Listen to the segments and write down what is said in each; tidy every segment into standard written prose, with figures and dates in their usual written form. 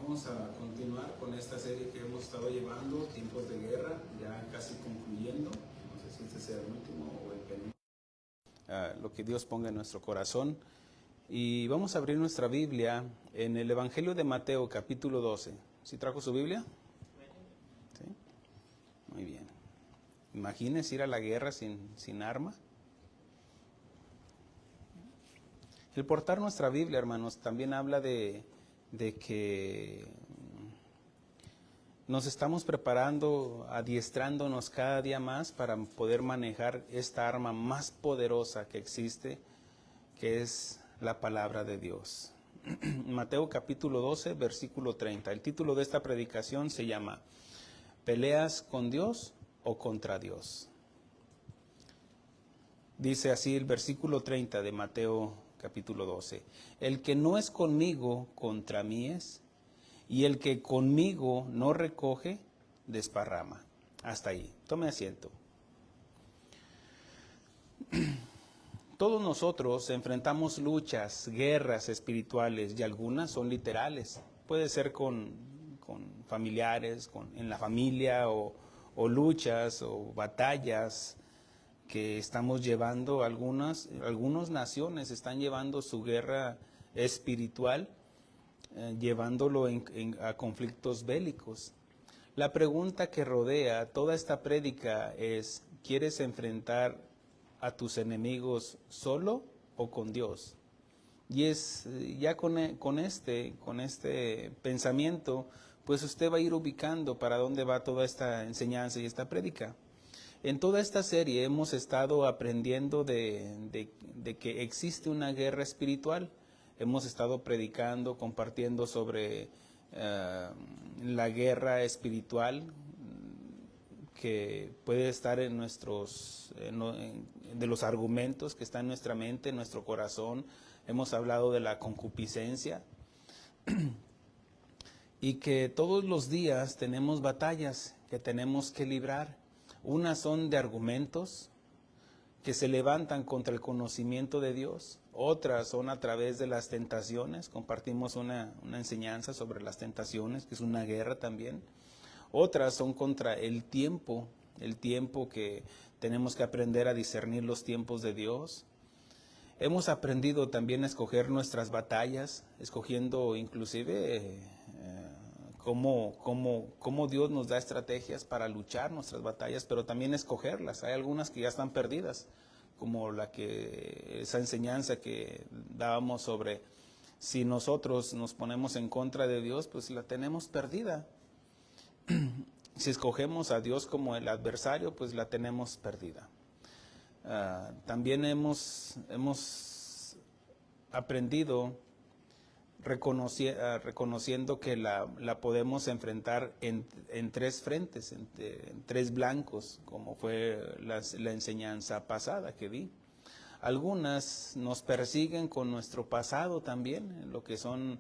Vamos a continuar con esta serie que hemos estado llevando, Tiempos de Guerra, ya casi concluyendo. No sé si este sea el último o el penúltimo. Lo que Dios ponga en nuestro corazón. Y vamos a abrir nuestra Biblia en el Evangelio de Mateo, capítulo 12. ¿Sí trajo su Biblia? ¿Sí? Muy bien. Imagínese ir a la guerra sin arma. El portar nuestra Biblia, hermanos, también habla de que nos estamos preparando, adiestrándonos cada día más para poder manejar esta arma más poderosa que existe, que es la palabra de Dios. Mateo capítulo 12, versículo 30. El título de esta predicación se llama ¿Peleas con Dios o contra Dios? Dice así el versículo 30 de Mateo capítulo 12. El que no es conmigo, contra mí es, y el que conmigo no recoge, desparrama. Hasta ahí. Tome asiento. Todos nosotros enfrentamos luchas, guerras espirituales, y algunas son literales. Puede ser con familiares, en la familia, o luchas o batallas que estamos llevando. Algunas naciones están llevando su guerra espiritual, llevándolo a conflictos bélicos. La pregunta que rodea toda esta prédica es: ¿quieres enfrentar a tus enemigos solo o con Dios? Y es ya con este pensamiento, pues usted va a ir ubicando para dónde va toda esta enseñanza y esta prédica. En toda esta serie hemos estado aprendiendo de que existe una guerra espiritual. Hemos estado predicando, compartiendo sobre la guerra espiritual que puede estar en de los argumentos que están en nuestra mente, en nuestro corazón. Hemos hablado de la concupiscencia y que todos los días tenemos batallas que tenemos que librar. Unas son de argumentos que se levantan contra el conocimiento de Dios. Otras son a través de las tentaciones. Compartimos una enseñanza sobre las tentaciones, que es una guerra también. Otras son contra el tiempo que tenemos que aprender a discernir los tiempos de Dios. Hemos aprendido también a escoger nuestras batallas, escogiendo inclusive cómo Dios nos da estrategias para luchar nuestras batallas, pero también escogerlas. Hay algunas que ya están perdidas, como esa enseñanza que dábamos sobre si nosotros nos ponemos en contra de Dios, pues la tenemos perdida. Si escogemos a Dios como el adversario, pues la tenemos perdida. También hemos aprendido reconociendo que la podemos enfrentar en tres frentes, en tres blancos, como fue la enseñanza pasada que di. Algunas nos persiguen con nuestro pasado también, lo que son,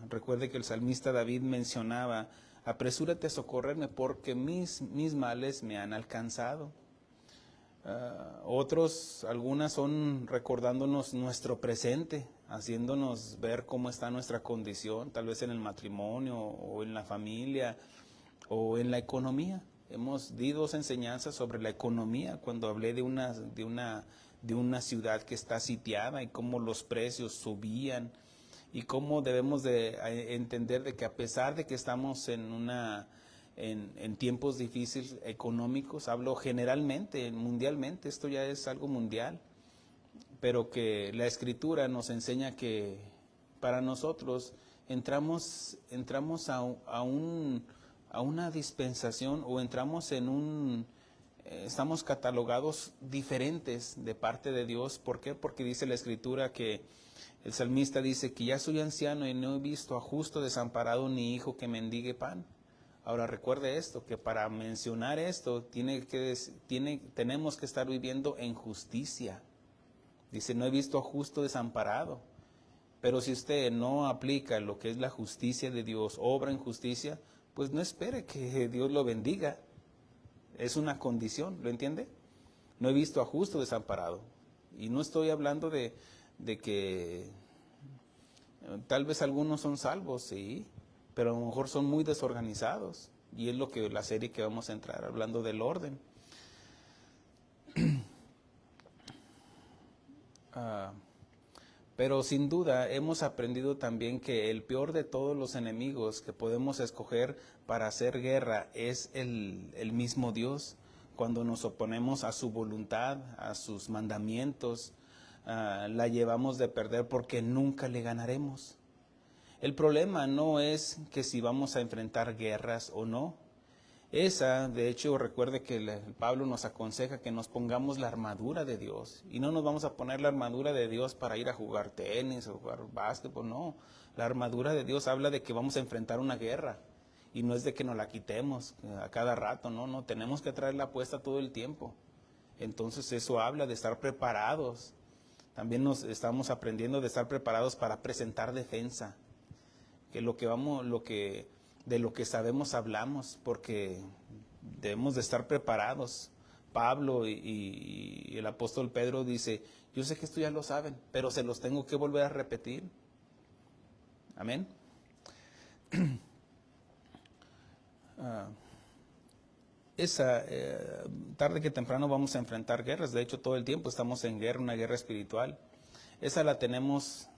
recuerde que el salmista David mencionaba: apresúrate a socorrerme porque mis males me han alcanzado. Algunas son recordándonos nuestro presente, haciéndonos ver cómo está nuestra condición, tal vez en el matrimonio o en la familia o en la economía. Di dos enseñanzas sobre la economía cuando hablé de una ciudad que está sitiada y cómo los precios subían y cómo debemos de entender de que a pesar de que estamos en tiempos difíciles económicos, hablo generalmente, mundialmente, esto ya es algo mundial, pero que la Escritura nos enseña que para nosotros entramos a una dispensación, o entramos estamos catalogados diferentes de parte de Dios. ¿Por qué? Porque dice la Escritura que el salmista dice que ya soy anciano y no he visto a justo desamparado ni hijo que mendigue pan. Ahora recuerde esto, que para mencionar esto tenemos que estar viviendo en justicia. Dice, no he visto a justo desamparado. Pero si usted no aplica lo que es la justicia de Dios, obra en justicia, pues no espere que Dios lo bendiga. Es una condición, ¿lo entiende? No he visto a justo desamparado. Y no estoy hablando de que tal vez algunos son salvos, sí, pero a lo mejor son muy desorganizados. Y es lo que la serie que vamos a entrar, hablando del orden. Pero sin duda hemos aprendido también que el peor de todos los enemigos que podemos escoger para hacer guerra es el mismo Dios. Cuando nos oponemos a su voluntad, a sus mandamientos, la llevamos de perder porque nunca le ganaremos. El problema no es que si vamos a enfrentar guerras o no. De hecho, recuerde que Pablo nos aconseja que nos pongamos la armadura de Dios. Y no nos vamos a poner la armadura de Dios para ir a jugar tenis o jugar básquetbol, no. La armadura de Dios habla de que vamos a enfrentar una guerra. Y no es de que nos la quitemos a cada rato, no. Tenemos que traerla puesta todo el tiempo. Entonces eso habla de estar preparados. También nos estamos aprendiendo de estar preparados para presentar defensa. Que de lo que sabemos hablamos, porque debemos de estar preparados. Pablo y el apóstol Pedro dice, yo sé que esto ya lo saben, pero se los tengo que volver a repetir. Amén. Tarde que temprano vamos a enfrentar guerras. De hecho, todo el tiempo estamos en guerra, una guerra espiritual. Esa la tenemos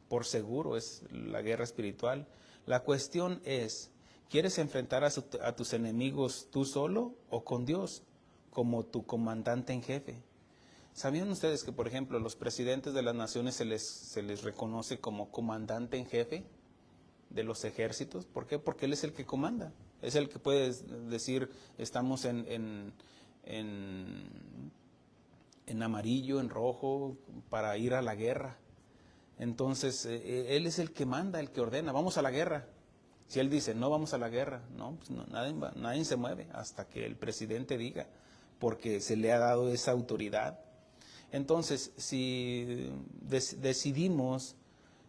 por seguro, es la guerra espiritual. La cuestión es, ¿quieres enfrentar a tus enemigos tú solo o con Dios como tu comandante en jefe? ¿Sabían ustedes que, por ejemplo, los presidentes de las naciones se les reconoce como comandante en jefe de los ejércitos? ¿Por qué? Porque él es el que comanda. Es el que puede decir, estamos en amarillo, en rojo, para ir a la guerra. Entonces, él es el que manda, el que ordena, vamos a la guerra. Si él dice, no vamos a la guerra, pues nadie se mueve hasta que el presidente diga, porque se le ha dado esa autoridad. Entonces, si decidimos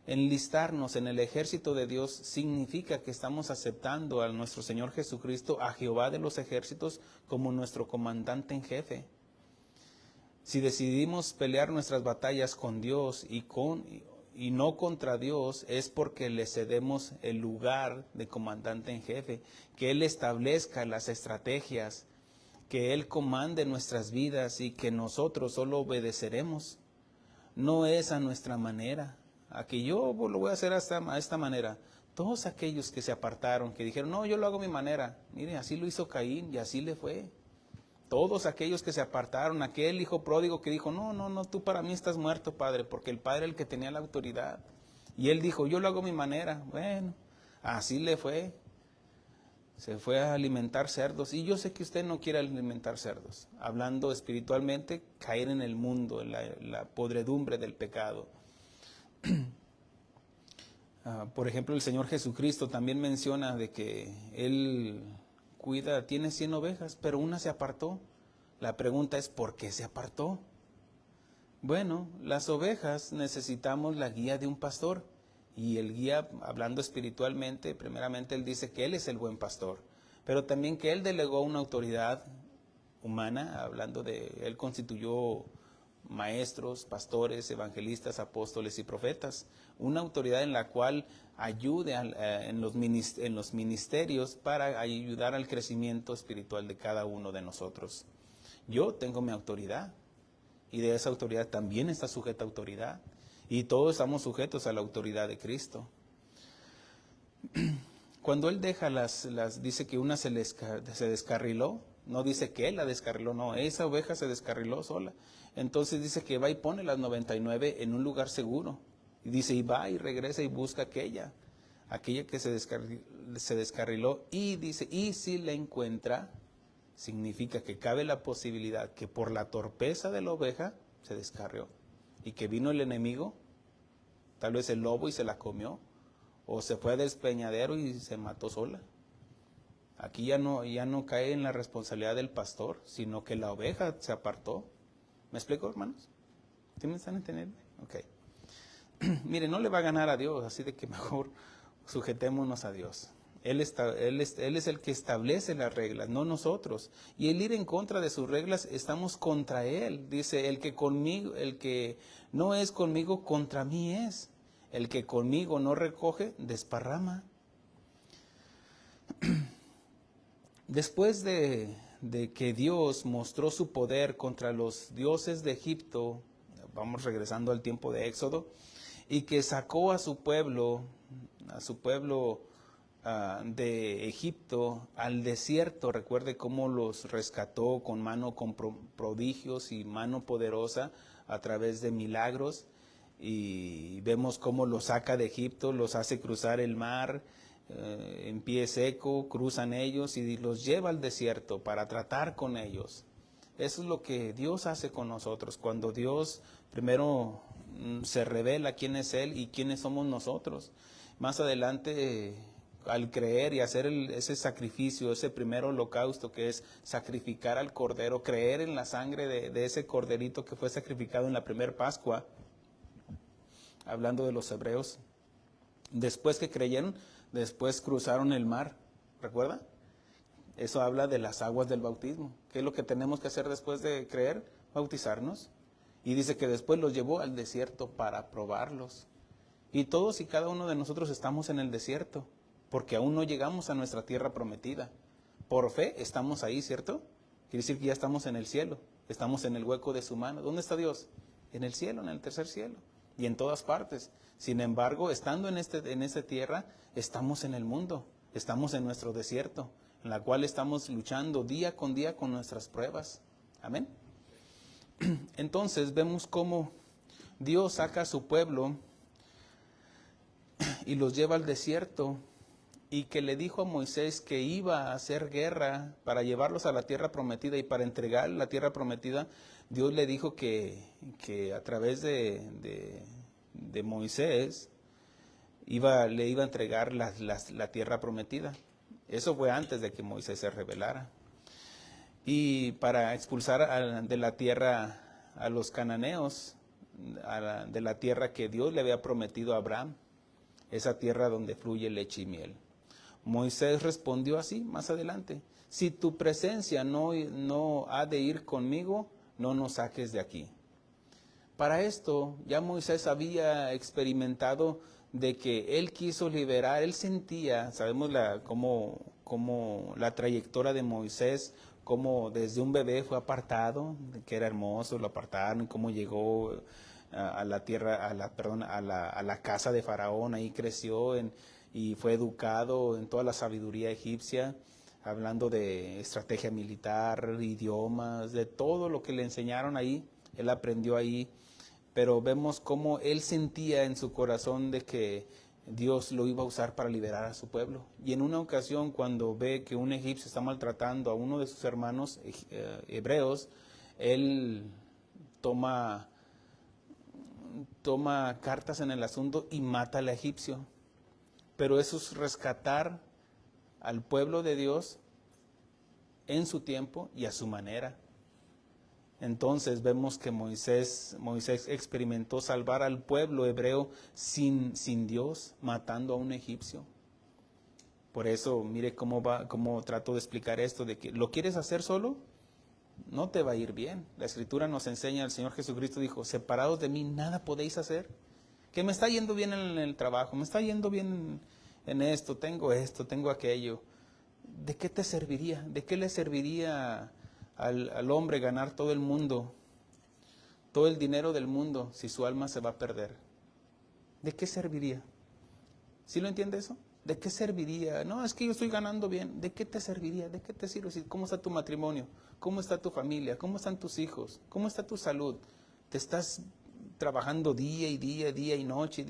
enlistarnos en el ejército de Dios, significa que estamos aceptando a nuestro Señor Jesucristo, a Jehová de los ejércitos, como nuestro comandante en jefe. Si decidimos pelear nuestras batallas con Dios y no contra Dios, es porque le cedemos el lugar de comandante en jefe, que Él establezca las estrategias, que Él comande nuestras vidas y que nosotros solo obedeceremos. No es a nuestra manera, a que yo lo voy a hacer a esta manera. Todos aquellos que se apartaron, que dijeron, no, yo lo hago a mi manera. Mire, así lo hizo Caín y así le fue. Todos aquellos que se apartaron, aquel hijo pródigo que dijo, no, tú para mí estás muerto, Padre, porque el Padre era el que tenía la autoridad. Y él dijo, yo lo hago a mi manera. Bueno, así le fue. Se fue a alimentar cerdos. Y yo sé que usted no quiere alimentar cerdos. Hablando espiritualmente, caer en el mundo, en la podredumbre del pecado. Por ejemplo, el Señor Jesucristo también menciona de que Él tiene 100 ovejas, pero una se apartó. La pregunta es, ¿por qué se apartó? Bueno, las ovejas necesitamos la guía de un pastor. Y el guía, hablando espiritualmente, primeramente Él dice que Él es el buen pastor, pero también que Él delegó una autoridad humana, hablando Él constituyó maestros, pastores, evangelistas, apóstoles y profetas, una autoridad en la cual ayude en los ministerios para ayudar al crecimiento espiritual de cada uno de nosotros. Yo tengo mi autoridad y de esa autoridad también está sujeta autoridad y todos estamos sujetos a la autoridad de Cristo. Cuando Él deja dice que una se descarriló, no dice que Él la descarriló, no, esa oveja se descarriló sola. Entonces dice que va y pone las 99 en un lugar seguro. Y dice, y va y regresa y busca aquella que se descarriló. Y dice, y si la encuentra, significa que cabe la posibilidad que por la torpeza de la oveja se descarrió. Y que vino el enemigo, tal vez el lobo, y se la comió. O se fue a despeñadero y se mató sola. Aquí ya no cae en la responsabilidad del pastor, sino que la oveja se apartó. ¿Me explico, hermanos? ¿Sí me están entendiendo? Ok. Mire, no le va a ganar a Dios, así de que mejor sujetémonos a Dios. Él es el que establece las reglas, no nosotros. Y el ir en contra de sus reglas, estamos contra Él. Dice, el que no es conmigo, contra mí es. El que conmigo no recoge, desparrama. Después de que Dios mostró su poder contra los dioses de Egipto, vamos regresando al tiempo de Éxodo, y que sacó a su pueblo de Egipto al desierto. Recuerde cómo los rescató con prodigios y mano poderosa a través de milagros, y vemos cómo los saca de Egipto, los hace cruzar el mar en pie seco, cruzan ellos y los lleva al desierto para tratar con ellos. Eso es lo que Dios hace con nosotros. Cuando Dios primero se revela quién es Él y quiénes somos nosotros. Más adelante, al creer y hacer ese sacrificio, ese primer holocausto que es sacrificar al cordero, creer en la sangre de ese corderito que fue sacrificado en la primera Pascua, hablando de los hebreos, después que creyeron, después cruzaron el mar, ¿recuerda? Eso habla de las aguas del bautismo. ¿Qué es lo que tenemos que hacer después de creer? Bautizarnos. Y dice que después los llevó al desierto para probarlos. Y todos y cada uno de nosotros estamos en el desierto, porque aún no llegamos a nuestra tierra prometida. Por fe estamos ahí, ¿cierto? Quiere decir que ya estamos en el cielo, estamos en el hueco de su mano. ¿Dónde está Dios? En el cielo, en el tercer cielo, y en todas partes. Sin embargo, estando en esta tierra, estamos en el mundo, estamos en nuestro desierto, en la cual estamos luchando día con nuestras pruebas. Amén. Entonces vemos cómo Dios saca a su pueblo y los lleva al desierto, y que le dijo a Moisés que iba a hacer guerra para llevarlos a la tierra prometida, y para entregar la tierra prometida, Dios le dijo que a través de Moisés le iba a entregar la tierra prometida. Eso fue antes de que Moisés se rebelara. Y para expulsar de la tierra a los cananeos, de la tierra que Dios le había prometido a Abraham, esa tierra donde fluye leche y miel. Moisés respondió así más adelante: si tu presencia no ha de ir conmigo, no nos saques de aquí. Para esto ya Moisés había experimentado de que él quiso liberar, él sentía, sabemos como la trayectoria de Moisés, como desde un bebé fue apartado, que era hermoso, lo apartaron, cómo llegó a la tierra, a la casa de Faraón, ahí creció y fue educado en toda la sabiduría egipcia, hablando de estrategia militar, idiomas, de todo lo que le enseñaron ahí, él aprendió ahí. Pero vemos cómo él sentía en su corazón de que Dios lo iba a usar para liberar a su pueblo. Y en una ocasión, cuando ve que un egipcio está maltratando a uno de sus hermanos hebreos, él toma cartas en el asunto y mata al egipcio. Pero eso es rescatar al pueblo de Dios en su tiempo y a su manera. Entonces vemos que Moisés experimentó salvar al pueblo hebreo sin Dios, matando a un egipcio. Por eso, mire cómo trato de explicar esto, de que lo quieres hacer solo, no te va a ir bien. La Escritura nos enseña, el Señor Jesucristo dijo: separados de mí nada podéis hacer. Que me está yendo bien en el trabajo, me está yendo bien en esto, tengo aquello. ¿De qué te serviría? ¿De qué le serviría al hombre ganar todo el mundo, todo el dinero del mundo, si su alma se va a perder? ¿De qué serviría? ¿Sí lo entiende eso? ¿De qué serviría? No, es que yo estoy ganando bien. ¿De qué te serviría? ¿De qué te sirve? ¿Cómo está tu matrimonio? ¿Cómo está tu familia? ¿Cómo están tus hijos? ¿Cómo está tu salud? ¿Te estás trabajando día y noche?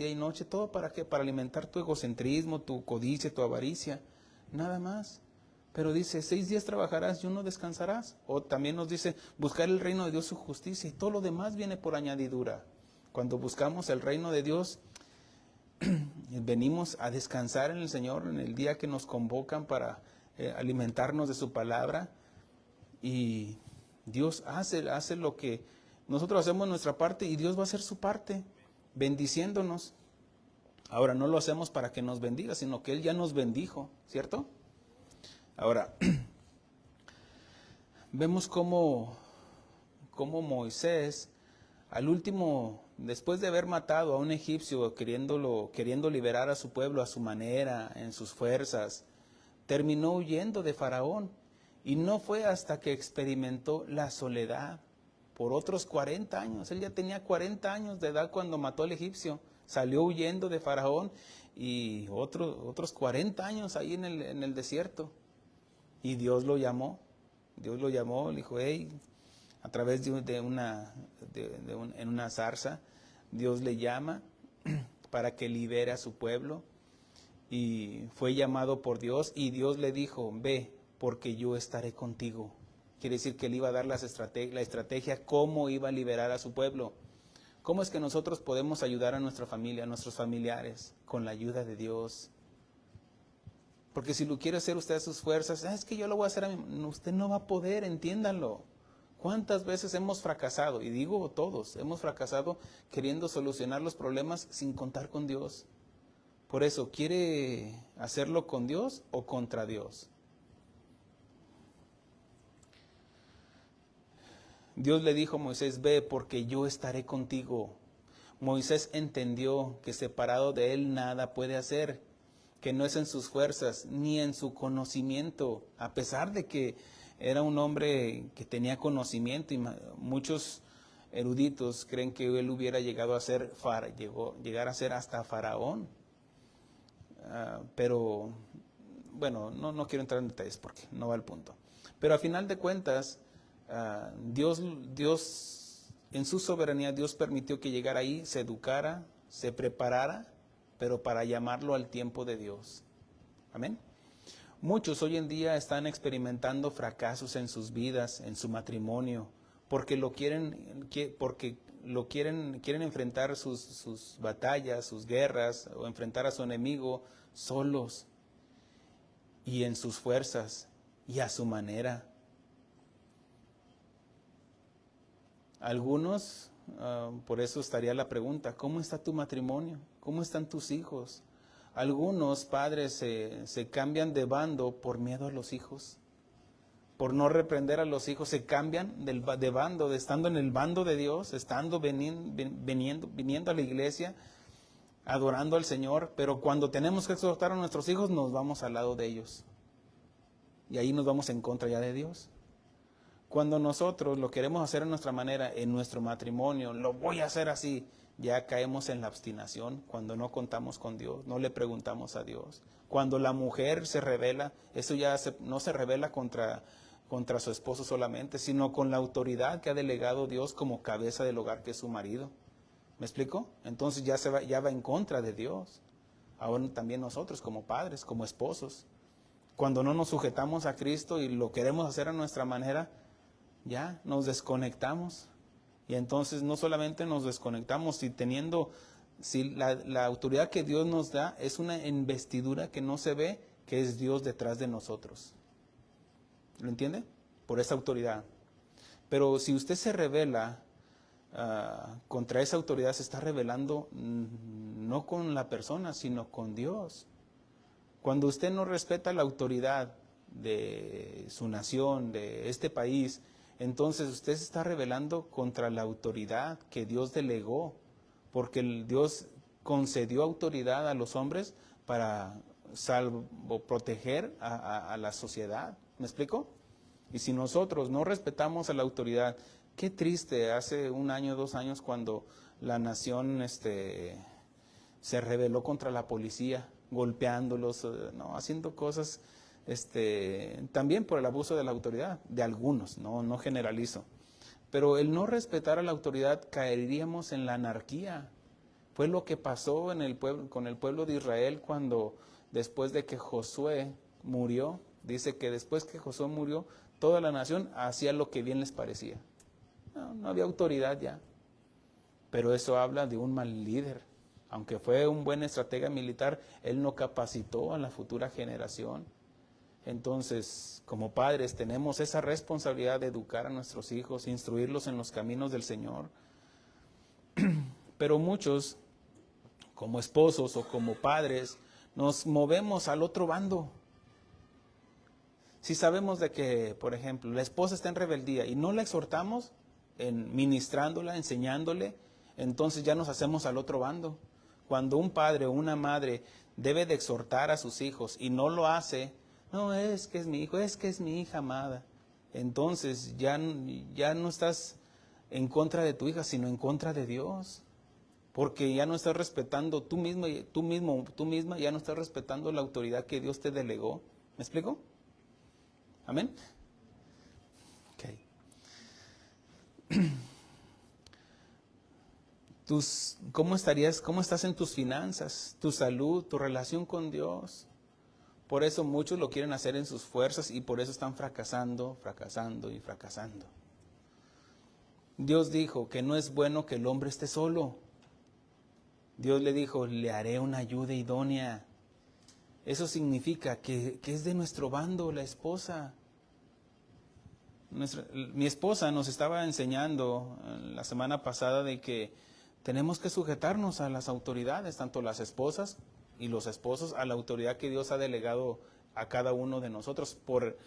¿Todo para qué? Para alimentar tu egocentrismo, tu codicia, tu avaricia. Nada más. Pero dice, 6 días trabajarás y 1 descansarás. O también nos dice, buscar el reino de Dios, su justicia, y todo lo demás viene por añadidura. Cuando buscamos el reino de Dios, venimos a descansar en el Señor en el día que nos convocan para alimentarnos de su palabra, y Dios hace lo que nosotros hacemos nuestra parte, y Dios va a hacer su parte, bendiciéndonos. Ahora, no lo hacemos para que nos bendiga, sino que Él ya nos bendijo, ¿cierto? Ahora, vemos cómo Moisés, al último, después de haber matado a un egipcio, queriendo liberar a su pueblo a su manera, en sus fuerzas, terminó huyendo de Faraón. Y no fue hasta que experimentó la soledad por otros 40 años. Él ya tenía 40 años de edad cuando mató al egipcio. Salió huyendo de Faraón y otros 40 años ahí en el desierto. Y Dios lo llamó. Dios lo llamó, le dijo, hey, a través en una zarza, Dios le llama para que libere a su pueblo. Y fue llamado por Dios y Dios le dijo, ve, porque yo estaré contigo. Quiere decir que él iba a dar la estrategia cómo iba a liberar a su pueblo. ¿Cómo es que nosotros podemos ayudar a nuestra familia, a nuestros familiares? Con la ayuda de Dios. Porque si lo quiere hacer usted a sus fuerzas, es que yo lo voy a hacer a mí. Usted no va a poder, entiéndanlo. ¿Cuántas veces hemos fracasado? Y digo todos, hemos fracasado queriendo solucionar los problemas sin contar con Dios. Por eso, ¿quiere hacerlo con Dios o contra Dios? Dios le dijo a Moisés, ve porque yo estaré contigo. Moisés entendió que separado de él nada puede hacer, que no es en sus fuerzas ni en su conocimiento, a pesar de que era un hombre que tenía conocimiento y muchos eruditos creen que él hubiera llegado a ser, llegar a ser hasta faraón. Pero bueno, no quiero entrar en detalles porque no va al punto. Pero a final de cuentas, Dios en su soberanía, Dios permitió que llegara ahí, se educara, se preparara, pero para llamarlo al tiempo de Dios. Amén. Muchos hoy en día están experimentando fracasos en sus vidas, en su matrimonio, porque quieren enfrentar sus batallas, sus guerras, o enfrentar a su enemigo solos y en sus fuerzas y a su manera. Algunos, por eso estaría la pregunta, ¿cómo está tu matrimonio? ¿Cómo están tus hijos? Algunos padres se cambian de bando por miedo a los hijos, por no reprender a los hijos, se cambian de bando, de estando en el bando de Dios, estando viniendo a la iglesia, adorando al Señor, pero cuando tenemos que exhortar a nuestros hijos, nos vamos al lado de ellos. Y ahí nos vamos en contra ya de Dios. Cuando nosotros lo queremos hacer a nuestra manera, en nuestro matrimonio, lo voy a hacer así, ya caemos en la obstinación cuando no contamos con Dios, no le preguntamos a Dios. Cuando la mujer se rebela, eso ya no se rebela contra su esposo solamente, sino con la autoridad que ha delegado Dios como cabeza del hogar, que es su marido. ¿Me explico? Entonces ya va en contra de Dios. Ahora también nosotros como padres, como esposos, cuando no nos sujetamos a Cristo y lo queremos hacer a nuestra manera, ya nos desconectamos. Y entonces no solamente nos desconectamos, si la autoridad que Dios nos da es una investidura que no se ve, que es Dios detrás de nosotros. ¿Lo entiende? Por esa autoridad. Pero si usted se rebela contra esa autoridad, se está rebelando no con la persona, sino con Dios. Cuando usted no respeta la autoridad de su nación, de este país, entonces usted se está rebelando contra la autoridad que Dios delegó, porque Dios concedió autoridad a los hombres para proteger a la sociedad. ¿Me explico? Y si nosotros no respetamos a la autoridad, qué triste, hace 1 año, 2 años, cuando la nación se rebeló contra la policía, golpeándolos, haciendo cosas también por el abuso de la autoridad, de algunos, no generalizo. Pero el no respetar a la autoridad, caeríamos en la anarquía. Fue lo que pasó con el pueblo de Israel cuando después de que Josué murió, dice que después que Josué murió, toda la nación hacía lo que bien les parecía. No había autoridad ya. Pero eso habla de un mal líder. Aunque fue un buen estratega militar, él no capacitó a la futura generación. Entonces, como padres, tenemos esa responsabilidad de educar a nuestros hijos, instruirlos en los caminos del Señor. Pero muchos, como esposos o como padres, nos movemos al otro bando. Si sabemos de que, por ejemplo, la esposa está en rebeldía y no la exhortamos, ministrándola, enseñándole, entonces ya nos hacemos al otro bando. Cuando un padre o una madre debe de exhortar a sus hijos y no lo hace, No, es que es mi hijo, es que es mi hija amada. Entonces ya no estás en contra de tu hija, sino en contra de Dios. Porque ya no estás respetando tú mismo, tú misma, ya no estás respetando la autoridad que Dios te delegó. ¿Me explico? Amén. Okay. ¿Cómo estás en tus finanzas, tu salud, tu relación con Dios? Por eso muchos lo quieren hacer en sus fuerzas y por eso están fracasando y fracasando. Dios dijo que no es bueno que el hombre esté solo. Dios le dijo, le haré una ayuda idónea. Eso significa que es de nuestro bando la esposa. Mi esposa nos estaba enseñando la semana pasada de que tenemos que sujetarnos a las autoridades, tanto las esposas y los esposos, a la autoridad que Dios ha delegado a cada uno de nosotros por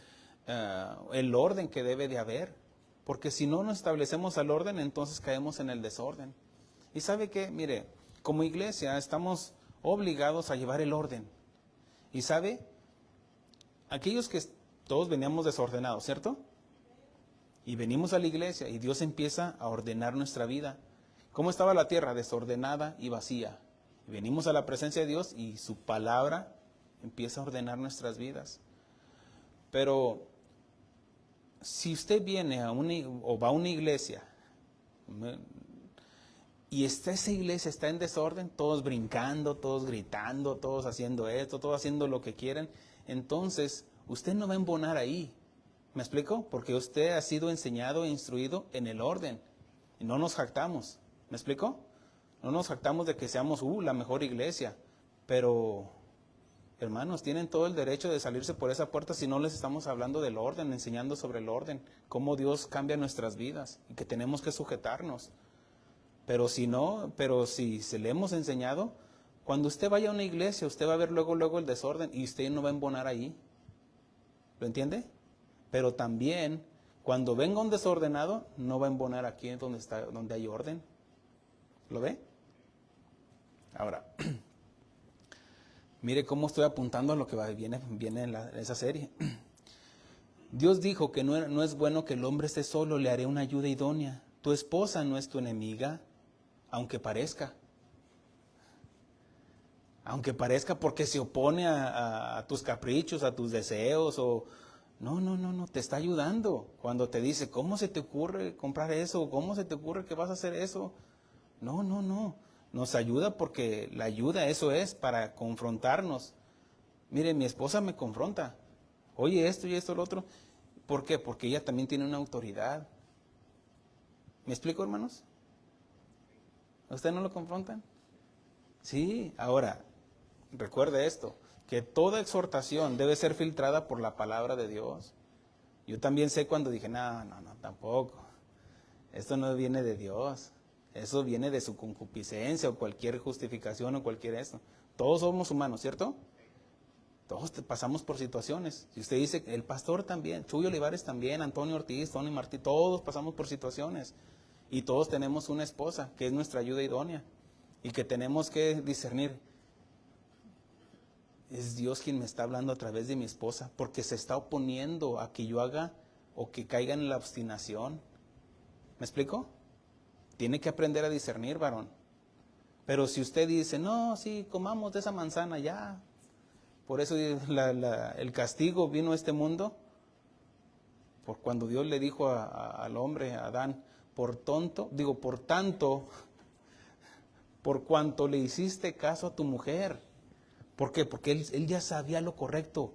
el orden que debe de haber. Porque si no nos establecemos el orden, entonces caemos en el desorden. Y ¿sabe qué? Mire, como iglesia estamos obligados a llevar el orden. Y ¿sabe? Aquellos que todos veníamos desordenados, ¿cierto? Y venimos a la iglesia y Dios empieza a ordenar nuestra vida. ¿Cómo estaba la tierra? Desordenada y vacía. Y venimos a la presencia de Dios y su palabra empieza a ordenar nuestras vidas. Pero si usted viene o va a una iglesia y esa iglesia está en desorden, todos brincando, todos gritando, todos haciendo esto, todos haciendo lo que quieren, entonces usted no va a embonar ahí. ¿Me explico? Porque usted ha sido enseñado e instruido en el orden. Y no nos jactamos. ¿Me explico? No nos jactamos de que seamos la mejor iglesia. Pero, hermanos, tienen todo el derecho de salirse por esa puerta si no les estamos hablando del orden, enseñando sobre el orden, cómo Dios cambia nuestras vidas y que tenemos que sujetarnos. Pero si se le hemos enseñado, cuando usted vaya a una iglesia, usted va a ver luego el desorden y usted no va a embonar ahí. ¿Lo entiende? Pero también, cuando venga un desordenado, no va a embonar aquí donde hay orden. ¿Lo ve? Ahora, mire cómo estoy apuntando a lo que viene en esa serie. Dios dijo que no es bueno que el hombre esté solo, le haré una ayuda idónea. Tu esposa no es tu enemiga, aunque parezca. Aunque parezca porque se opone a tus caprichos, a tus deseos o... No, te está ayudando. Cuando te dice, ¿cómo se te ocurre comprar eso? ¿Cómo se te ocurre que vas a hacer eso? No. Nos ayuda porque la ayuda, eso es, para confrontarnos. Mire, mi esposa me confronta. Oye, esto y esto, lo otro. ¿Por qué? Porque ella también tiene una autoridad. ¿Me explico, hermanos? ¿A usted no lo confrontan? Sí, ahora, recuerde esto, que toda exhortación debe ser filtrada por la palabra de Dios. Yo también sé cuando dije, no, tampoco. Esto no viene de Dios. Eso viene de su concupiscencia o cualquier justificación o cualquier esto. Todos somos humanos, ¿cierto? Todos pasamos por situaciones. Si usted dice, el pastor también, Chuy Olivares también, Antonio Ortiz, Tony Martí, todos pasamos por situaciones. Y todos tenemos una esposa que es nuestra ayuda idónea. Y que tenemos que discernir. Es Dios quien me está hablando a través de mi esposa, porque se está oponiendo a que yo haga o que caiga en la obstinación. ¿Me explico? Tiene que aprender a discernir, varón. Pero si usted dice, no, sí, comamos de esa manzana ya. Por eso el castigo vino a este mundo. Por cuando Dios le dijo al hombre, a Adán, por tanto, por cuanto le hiciste caso a tu mujer. ¿Por qué? Porque él ya sabía lo correcto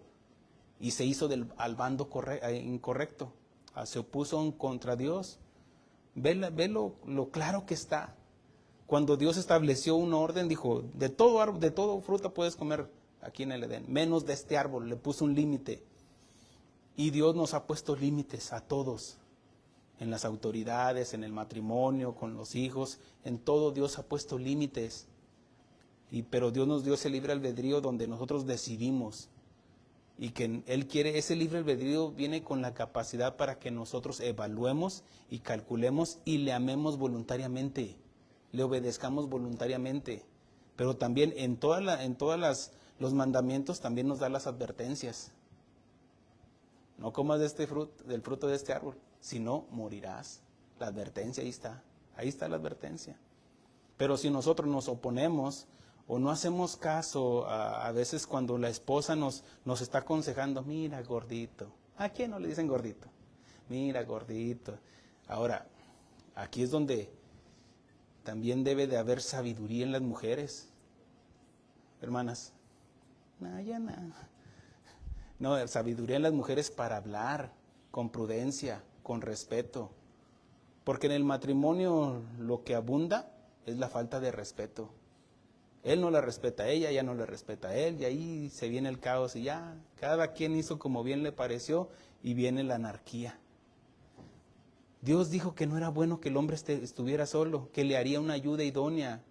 y se hizo al bando incorrecto. Se opuso contra Dios. Ve lo claro que está. Cuando Dios estableció un orden, dijo, de todo fruta puedes comer aquí en el Edén, menos de este árbol, le puso un límite. Y Dios nos ha puesto límites a todos, en las autoridades, en el matrimonio, con los hijos, en todo Dios ha puesto límites. Pero Dios nos dio ese libre albedrío donde nosotros decidimos. Y que Él quiere, ese libre albedrío viene con la capacidad para que nosotros evaluemos y calculemos y le amemos voluntariamente, le obedezcamos voluntariamente. Pero también en todas los mandamientos también nos da las advertencias. no comas de este fruto, del fruto de este árbol, si no morirás. La advertencia ahí está la advertencia. Pero si nosotros nos oponemos o no hacemos caso a veces cuando la esposa nos está aconsejando, mira gordito, ¿a quién no le dicen gordito? Mira gordito. Ahora, aquí es donde también debe de haber sabiduría en las mujeres, hermanas. No, ya no. No, sabiduría en las mujeres para hablar con prudencia, con respeto. Porque en el matrimonio lo que abunda es la falta de respeto. Él no la respeta a ella, ella no le respeta a él, y ahí se viene el caos y ya, cada quien hizo como bien le pareció y viene la anarquía. Dios dijo que no era bueno que el hombre estuviera solo, que le haría una ayuda idónea.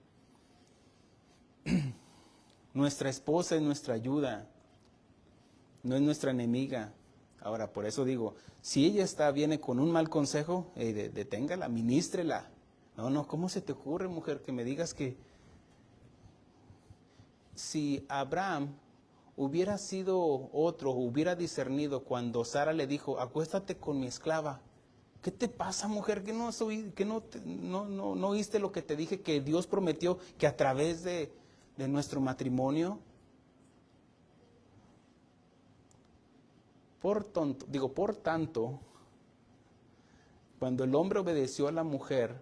Nuestra esposa es nuestra ayuda, no es nuestra enemiga. Ahora, por eso digo, si ella viene con un mal consejo, deténgala, ministrela. No, ¿cómo se te ocurre, mujer, que me digas que si Abraham hubiera sido otro, hubiera discernido cuando Sara le dijo, acuéstate con mi esclava? ¿Qué te pasa, mujer? ¿Que no oíste lo que te dije? Que Dios prometió que a través de nuestro matrimonio, por tanto, cuando el hombre obedeció a la mujer,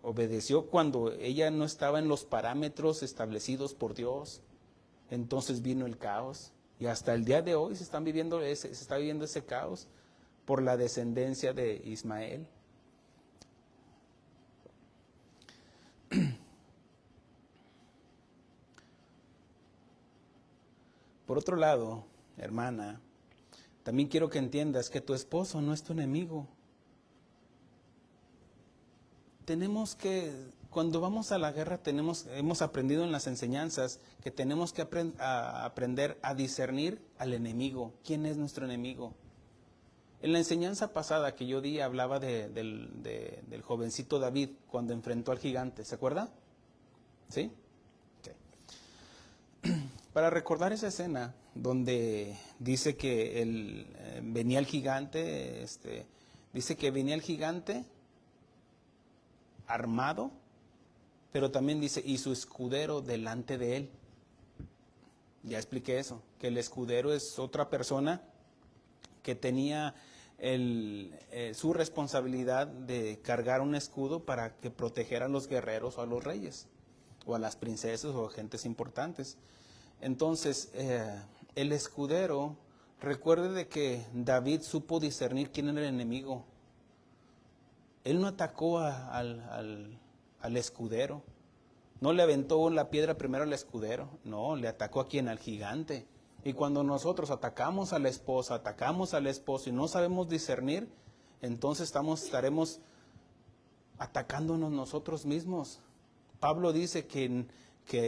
obedeció cuando ella no estaba en los parámetros establecidos por Dios, entonces vino el caos. Y hasta el día de hoy se está viviendo ese caos por la descendencia de Ismael. Por otro lado, hermana, también quiero que entiendas que tu esposo no es tu enemigo. Cuando vamos a la guerra, hemos aprendido en las enseñanzas que tenemos que aprender a discernir al enemigo. ¿Quién es nuestro enemigo? En la enseñanza pasada que yo di hablaba del jovencito David cuando enfrentó al gigante, ¿se acuerda? ¿Sí? Okay. Para recordar esa escena donde dice que venía el gigante, dice que venía el gigante armado, pero también dice, y su escudero delante de él. Ya expliqué eso, que el escudero es otra persona que tenía su responsabilidad de cargar un escudo para que protegiera a los guerreros o a los reyes, o a las princesas o a gentes importantes. Entonces, el escudero, recuerde de que David supo discernir quién era el enemigo. Él no atacó al escudero, no le aventó la piedra primero al escudero, no, le atacó a quién, al gigante. Y cuando nosotros atacamos a la esposa, atacamos al esposo y no sabemos discernir, entonces estaremos atacándonos nosotros mismos. Pablo dice que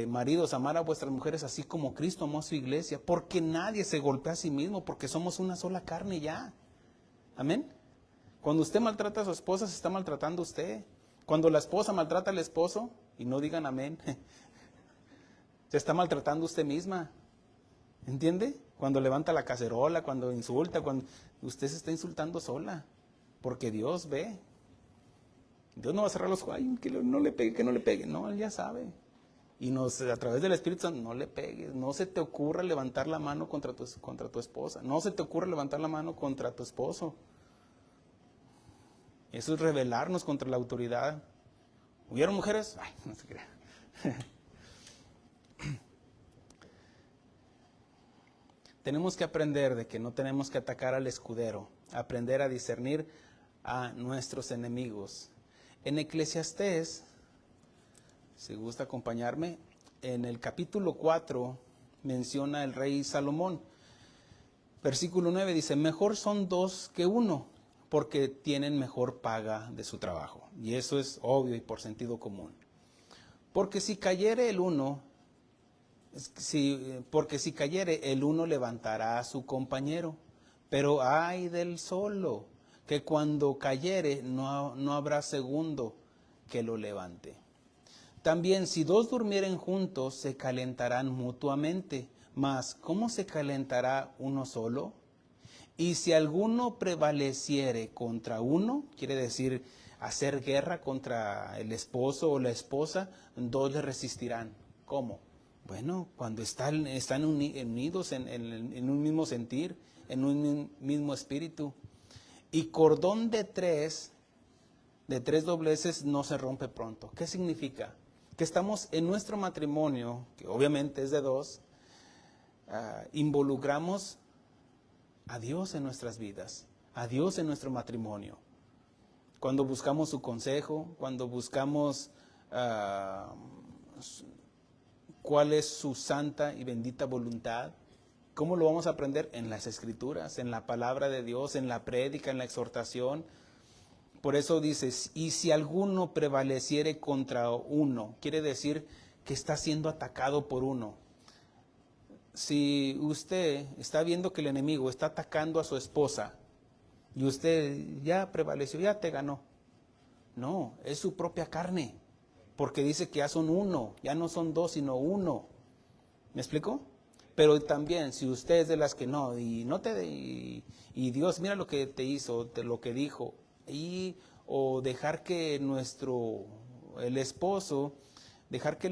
maridos, amar a vuestras mujeres así como Cristo amó a su iglesia, porque nadie se golpea a sí mismo, porque somos una sola carne ya. Amén. Cuando usted maltrata a su esposa, se está maltratando usted. Cuando la esposa maltrata al esposo, y no digan amén, se está maltratando usted misma. ¿Entiende? Cuando levanta la cacerola, cuando insulta, cuando usted se está insultando sola, porque Dios ve. Dios no va a cerrar los ojos, ay, que no le pegue, no, Él ya sabe. Y a través del Espíritu Santo, no le pegues, no se te ocurra levantar la mano contra tu esposa, no se te ocurra levantar la mano contra tu esposo. Eso es rebelarnos contra la autoridad. ¿Hubieron mujeres? Ay, no se crea. Tenemos que aprender de que no tenemos que atacar al escudero, aprender a discernir a nuestros enemigos. En Eclesiastés, si gusta acompañarme, en el capítulo 4 menciona el rey Salomón. Versículo 9 dice, mejor son dos que uno, porque tienen mejor paga de su trabajo. Y eso es obvio y por sentido común. Porque si cayere el uno levantará a su compañero, pero ay del solo, que cuando cayere no habrá segundo que lo levante. También si dos durmieren juntos, se calentarán mutuamente, mas ¿cómo se calentará uno solo? Y si alguno prevaleciere contra uno, quiere decir hacer guerra contra el esposo o la esposa, dos le resistirán. ¿Cómo? Bueno, cuando están unidos en un mismo sentir, en un mismo espíritu. Y cordón de tres dobleces no se rompe pronto. ¿Qué significa? Que estamos en nuestro matrimonio, que obviamente es de dos, involucramos a Dios en nuestras vidas, a Dios en nuestro matrimonio. Cuando buscamos su consejo, cuando buscamos cuál es su santa y bendita voluntad, ¿cómo lo vamos a aprender? En las Escrituras, en la palabra de Dios, en la prédica, en la exhortación. Por eso dice, y si alguno prevaleciere contra uno, quiere decir que está siendo atacado por uno. Si usted está viendo que el enemigo está atacando a su esposa y usted ya prevaleció, ya te ganó. No, es su propia carne, porque dice que ya son uno, ya no son dos, sino uno. ¿Me explico? Pero también, si usted es de las que no, y Dios, mira lo que te hizo, lo que dijo, o dejar que el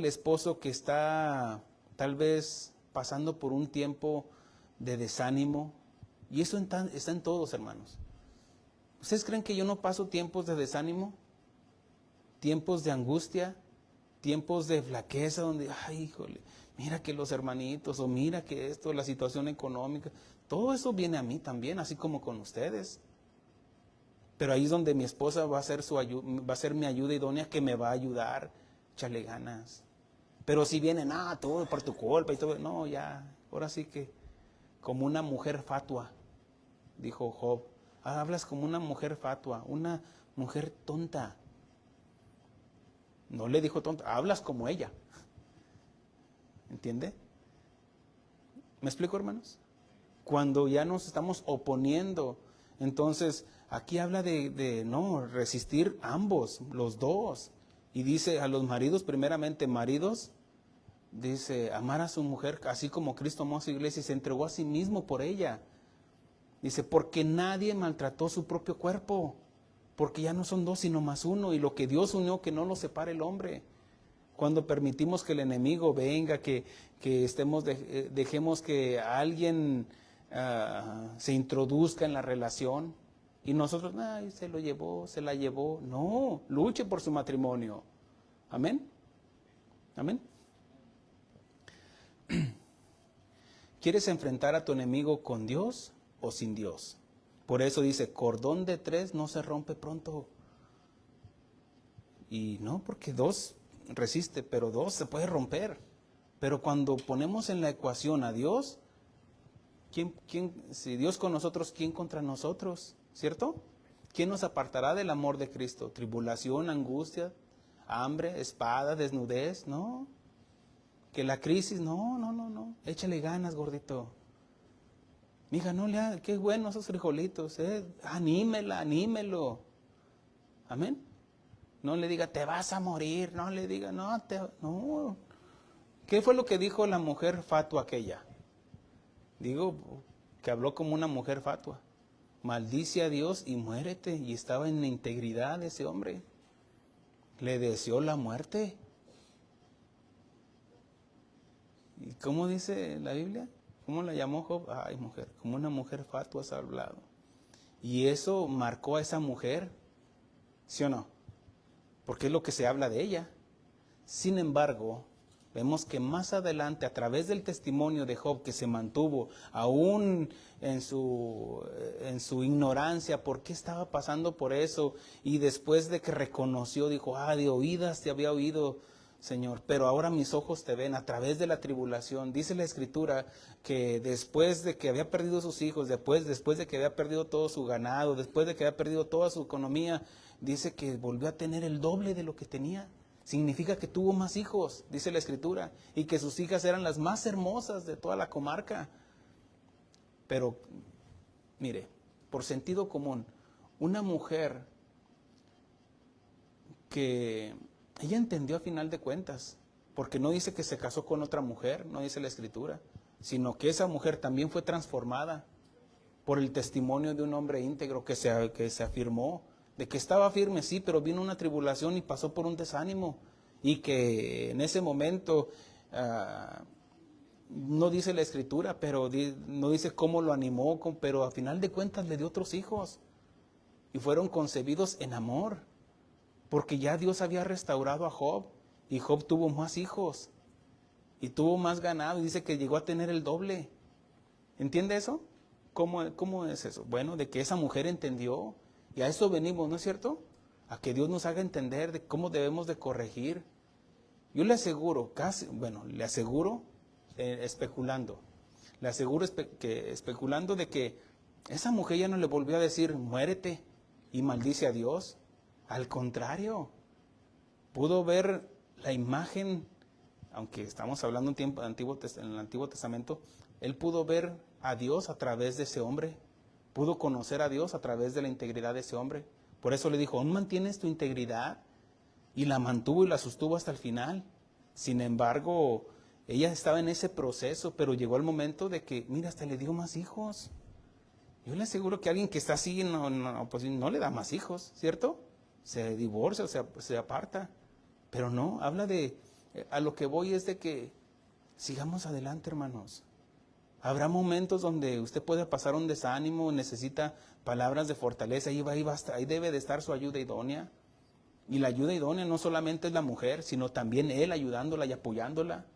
esposo que está tal vez pasando por un tiempo de desánimo, y eso está en todos, hermanos. ¿Ustedes creen que yo no paso tiempos de desánimo? Tiempos de angustia, tiempos de flaqueza, donde, ay, híjole, mira que los hermanitos, o mira que esto, la situación económica, todo eso viene a mí también, así como con ustedes. Pero ahí es donde mi esposa va a ser mi ayuda idónea, que me va a ayudar, échale ganas. Pero si vienen, todo por tu culpa y todo, no, ya, ahora sí que, como una mujer fatua, dijo Job, hablas como una mujer fatua, una mujer tonta. No le dijo tonta, hablas como ella. ¿Entiende? ¿Me explico, hermanos? Cuando ya nos estamos oponiendo, entonces aquí habla de no, resistir ambos, los dos. Y dice a los maridos, primeramente, maridos, dice, amar a su mujer, así como Cristo amó a su iglesia y se entregó a sí mismo por ella. Dice, porque nadie maltrató su propio cuerpo, porque ya no son dos, sino más uno, y lo que Dios unió, que no lo separe el hombre. Cuando permitimos que el enemigo venga, que dejemos que alguien se introduzca en la relación, y nosotros, se lo llevó, se la llevó. No, luche por su matrimonio. Amén. Amén. ¿Quieres enfrentar a tu enemigo con Dios o sin Dios? Por eso dice, cordón de tres no se rompe pronto. Y no, porque dos resiste, pero dos se puede romper. Pero cuando ponemos en la ecuación a Dios, si Dios con nosotros, ¿quién contra nosotros? ¿Cierto? ¿Quién nos apartará del amor de Cristo? ¿Tribulación, angustia, hambre, espada, desnudez? No. ¿Que la crisis? No. Échale ganas, gordito. Mija, no le hagas, qué bueno esos frijolitos, anímelo. Amén. No le diga, te vas a morir, no le diga, no. ¿Qué fue lo que dijo la mujer fatua aquella? Digo, que habló como una mujer fatua. Maldice a Dios y muérete. Y estaba en la integridad ese hombre. Le deseó la muerte. ¿Y cómo dice la Biblia? ¿Cómo la llamó Job? Ay, mujer, como una mujer fatua has hablado. Y eso marcó a esa mujer, ¿sí o no? Porque es lo que se habla de ella. Sin embargo, vemos que más adelante, a través del testimonio de Job, que se mantuvo aún en su ignorancia, por qué estaba pasando por eso, y después de que reconoció, dijo, de oídas te había oído, Señor, pero ahora mis ojos te ven a través de la tribulación. Dice la Escritura que después de que había perdido sus hijos, después de que había perdido todo su ganado, después de que había perdido toda su economía, dice que volvió a tener el doble de lo que tenía. Significa que tuvo más hijos, dice la Escritura, y que sus hijas eran las más hermosas de toda la comarca. Pero, mire, por sentido común, una mujer que ella entendió a final de cuentas, porque no dice que se casó con otra mujer, no dice la Escritura, sino que esa mujer también fue transformada. por el testimonio de un hombre íntegro que se afirmó, de que estaba firme, sí, pero vino una tribulación y pasó por un desánimo, y que en ese momento, no dice la Escritura, pero no dice cómo lo animó, pero a final de cuentas le dio otros hijos, y fueron concebidos en amor, porque ya Dios había restaurado a Job, y Job tuvo más hijos, y tuvo más ganado, y dice que llegó a tener el doble. ¿Entiende eso? ¿Cómo es eso? Bueno, de que esa mujer entendió, y a eso venimos, ¿no es cierto? A que Dios nos haga entender de cómo debemos de corregir. Yo le aseguro, especulando, le aseguro especulando de que esa mujer ya no le volvió a decir, muérete y maldice a Dios. Al contrario, pudo ver la imagen, aunque estamos hablando en el Antiguo Testamento, él pudo ver a Dios a través de ese hombre, pudo conocer a Dios a través de la integridad de ese hombre. Por eso le dijo, ¿aún mantienes tu integridad? Y la mantuvo y la sostuvo hasta el final. Sin embargo, ella estaba en ese proceso, pero llegó el momento de que, mira, hasta le dio más hijos. Yo le aseguro que alguien que está así pues no le da más hijos, ¿cierto? Se divorcia, se aparta. Pero no, a lo que voy es de que sigamos adelante, hermanos. Habrá momentos donde usted puede pasar un desánimo, necesita palabras de fortaleza, ahí debe de estar su ayuda idónea. Y la ayuda idónea no solamente es la mujer, sino también él ayudándola y apoyándola.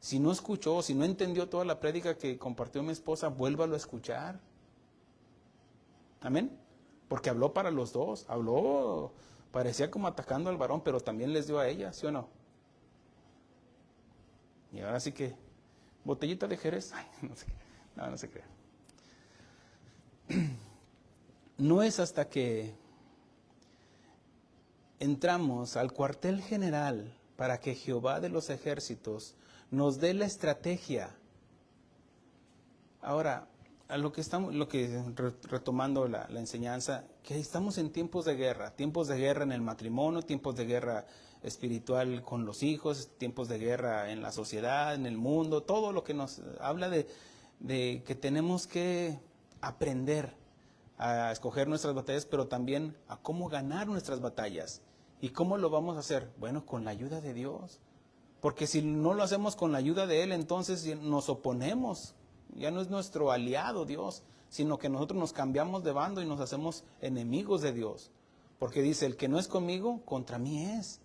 Si no escuchó, si no entendió toda la prédica que compartió mi esposa, vuélvalo a escuchar. Amén. Porque habló para los dos, parecía como atacando al varón, pero también les dio a ella, ¿sí o no? Y ahora sí que, botellita de Jerez, no se crea. No es hasta que entramos al cuartel general para que Jehová de los ejércitos nos dé la estrategia. Ahora, retomando la enseñanza, que estamos en tiempos de guerra en el matrimonio, tiempos de guerra espiritual con los hijos, tiempos de guerra en la sociedad, en el mundo, todo lo que nos habla de que tenemos que aprender a escoger nuestras batallas, pero también a cómo ganar nuestras batallas. ¿Y cómo lo vamos a hacer? Bueno, con la ayuda de Dios. Porque si no lo hacemos con la ayuda de Él, entonces nos oponemos. Ya no es nuestro aliado Dios, sino que nosotros nos cambiamos de bando y nos hacemos enemigos de Dios. Porque dice, el que no es conmigo, contra mí es.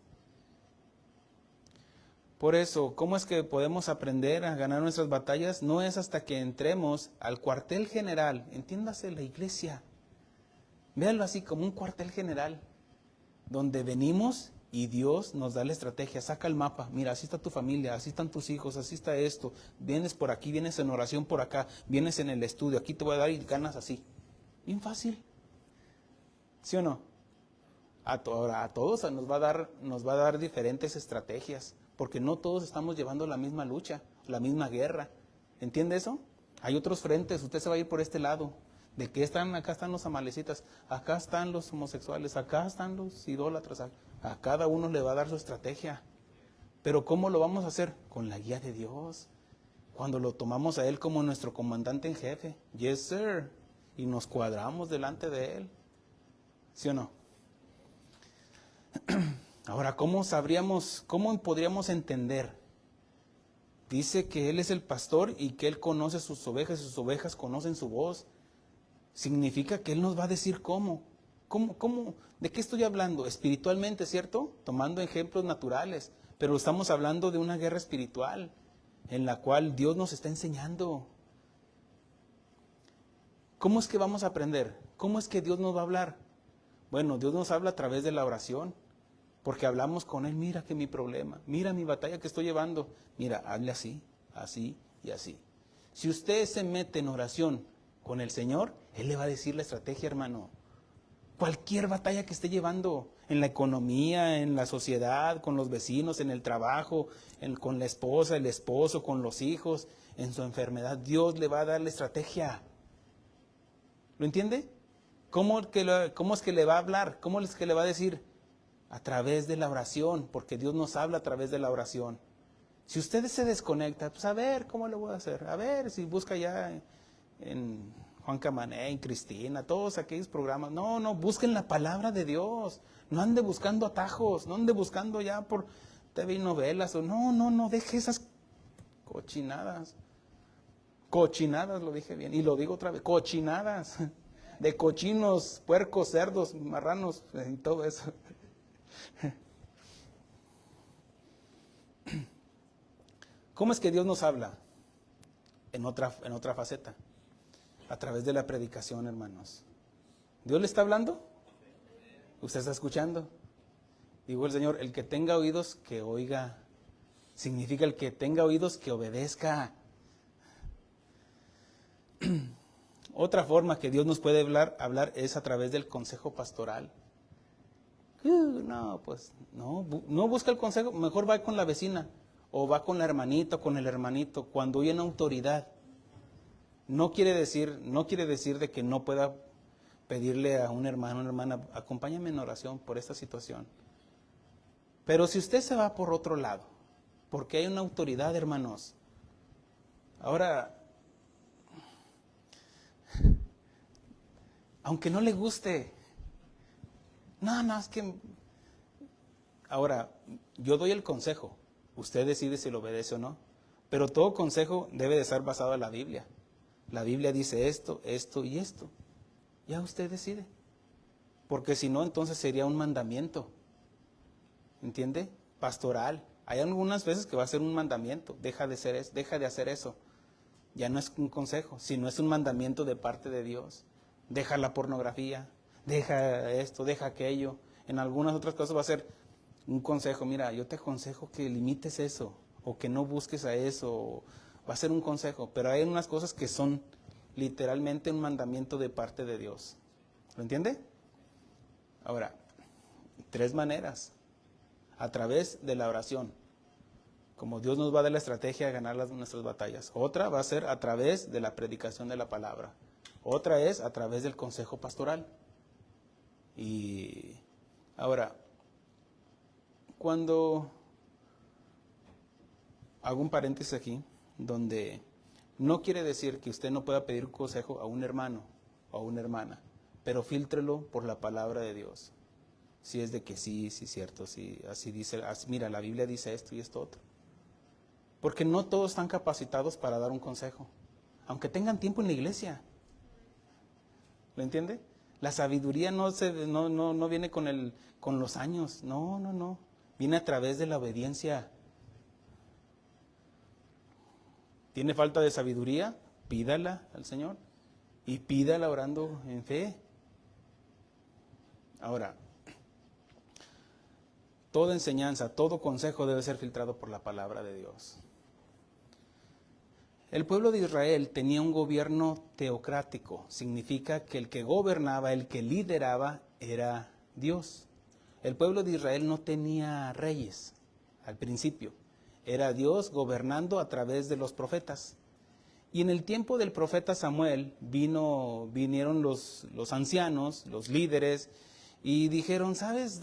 Por eso, ¿cómo es que podemos aprender a ganar nuestras batallas? No es hasta que entremos al cuartel general. Entiéndase, la iglesia. Véanlo así, como un cuartel general, donde venimos y Dios nos da la estrategia, saca el mapa, mira, así está tu familia, así están tus hijos, así está esto, vienes por aquí, vienes en oración por acá, vienes en el estudio, aquí te voy a dar y ganas así. Bien fácil. ¿Sí o no? Ahora, a todos nos va a dar diferentes estrategias, porque no todos estamos llevando la misma lucha, la misma guerra. ¿Entiende eso? Hay otros frentes, usted se va a ir por este lado. ¿De qué están? Acá están los amalecitas, acá están los homosexuales, acá están los idólatras. A cada uno le va a dar su estrategia. Pero ¿cómo lo vamos a hacer? Con la guía de Dios. Cuando lo tomamos a Él como nuestro comandante en jefe. Yes, sir. Y nos cuadramos delante de Él. ¿Sí o no? Ahora, ¿cómo podríamos entender? Dice que Él es el pastor y que Él conoce sus ovejas y sus ovejas conocen su voz. Significa que Él nos va a decir cómo. ¿De qué estoy hablando? Espiritualmente, ¿cierto? Tomando ejemplos naturales. Pero estamos hablando de una guerra espiritual en la cual Dios nos está enseñando. ¿Cómo es que vamos a aprender? ¿Cómo es que Dios nos va a hablar? Bueno, Dios nos habla a través de la oración. Porque hablamos con Él, mira que mi problema, mira mi batalla que estoy llevando. Mira, hable así, así y así. Si usted se mete en oración con el Señor, Él le va a decir la estrategia, hermano. Cualquier batalla que esté llevando en la economía, en la sociedad, con los vecinos, en el trabajo, con la esposa, el esposo, con los hijos, en su enfermedad, Dios le va a dar la estrategia. ¿Lo entiende? ¿Cómo es que le va a hablar? ¿Cómo es que le va a decir? A través de la oración, porque Dios nos habla a través de la oración. Si usted se desconecta, pues a ver, ¿cómo lo voy a hacer? A ver, si busca ya en Juan Camané, Cristina, todos aquellos programas. No, busquen la palabra de Dios. No ande buscando atajos, no ande buscando ya por TV y novelas. No, deje esas cochinadas. Cochinadas, lo dije bien, y lo digo otra vez, cochinadas. De cochinos, puercos, cerdos, marranos y todo eso. ¿Cómo es que Dios nos habla? En otra faceta. A través de la predicación, hermanos. ¿Dios le está hablando? ¿Usted está escuchando? Digo el Señor, el que tenga oídos, que oiga. Significa el que tenga oídos, que obedezca. Otra forma que Dios nos puede hablar es a través del consejo pastoral. No busca el consejo, mejor va con la vecina, o va con la hermanita, o con el hermanito, cuando hay una autoridad. No quiere decir de que no pueda pedirle a un hermano, una hermana, acompáñame en oración por esta situación. Pero si usted se va por otro lado, porque hay una autoridad, hermanos. Ahora, aunque no le guste, es que... Ahora, yo doy el consejo, usted decide si lo obedece o no, pero todo consejo debe de estar basado en la Biblia. La Biblia dice esto, esto y esto. Ya usted decide. Porque si no, entonces sería un mandamiento. ¿Entiende? Pastoral. Hay algunas veces que va a ser un mandamiento. Deja de hacer eso. Ya no es un consejo, sino es un mandamiento de parte de Dios. Deja la pornografía, deja esto, deja aquello. En algunas otras cosas va a ser un consejo. Mira, yo te aconsejo que limites eso, o que no busques a eso. Va a ser un consejo, pero hay unas cosas que son literalmente un mandamiento de parte de Dios. ¿Lo entiende? Ahora, 3 maneras. A través de la oración, como Dios nos va a dar la estrategia de ganar nuestras batallas. Otra va a ser a través de la predicación de la palabra. Otra es a través del consejo pastoral. Y ahora, cuando hago un paréntesis aquí, donde no quiere decir que usted no pueda pedir consejo a un hermano o a una hermana, pero fíltrelo por la palabra de Dios. Si es de que sí, cierto, sí, así dice, mira, la Biblia dice esto y esto otro. Porque no todos están capacitados para dar un consejo, aunque tengan tiempo en la iglesia. ¿Lo entiende? La sabiduría no viene con los años, no. Viene a través de la obediencia. ¿Tiene falta de sabiduría? Pídala al Señor y pídala orando en fe. Ahora, toda enseñanza, todo consejo debe ser filtrado por la palabra de Dios. El pueblo de Israel tenía un gobierno teocrático. Significa que el que gobernaba, el que lideraba, era Dios. El pueblo de Israel no tenía reyes al principio. Era Dios gobernando a través de los profetas. Y en el tiempo del profeta Samuel vinieron los ancianos, los líderes, y dijeron, ¿sabes?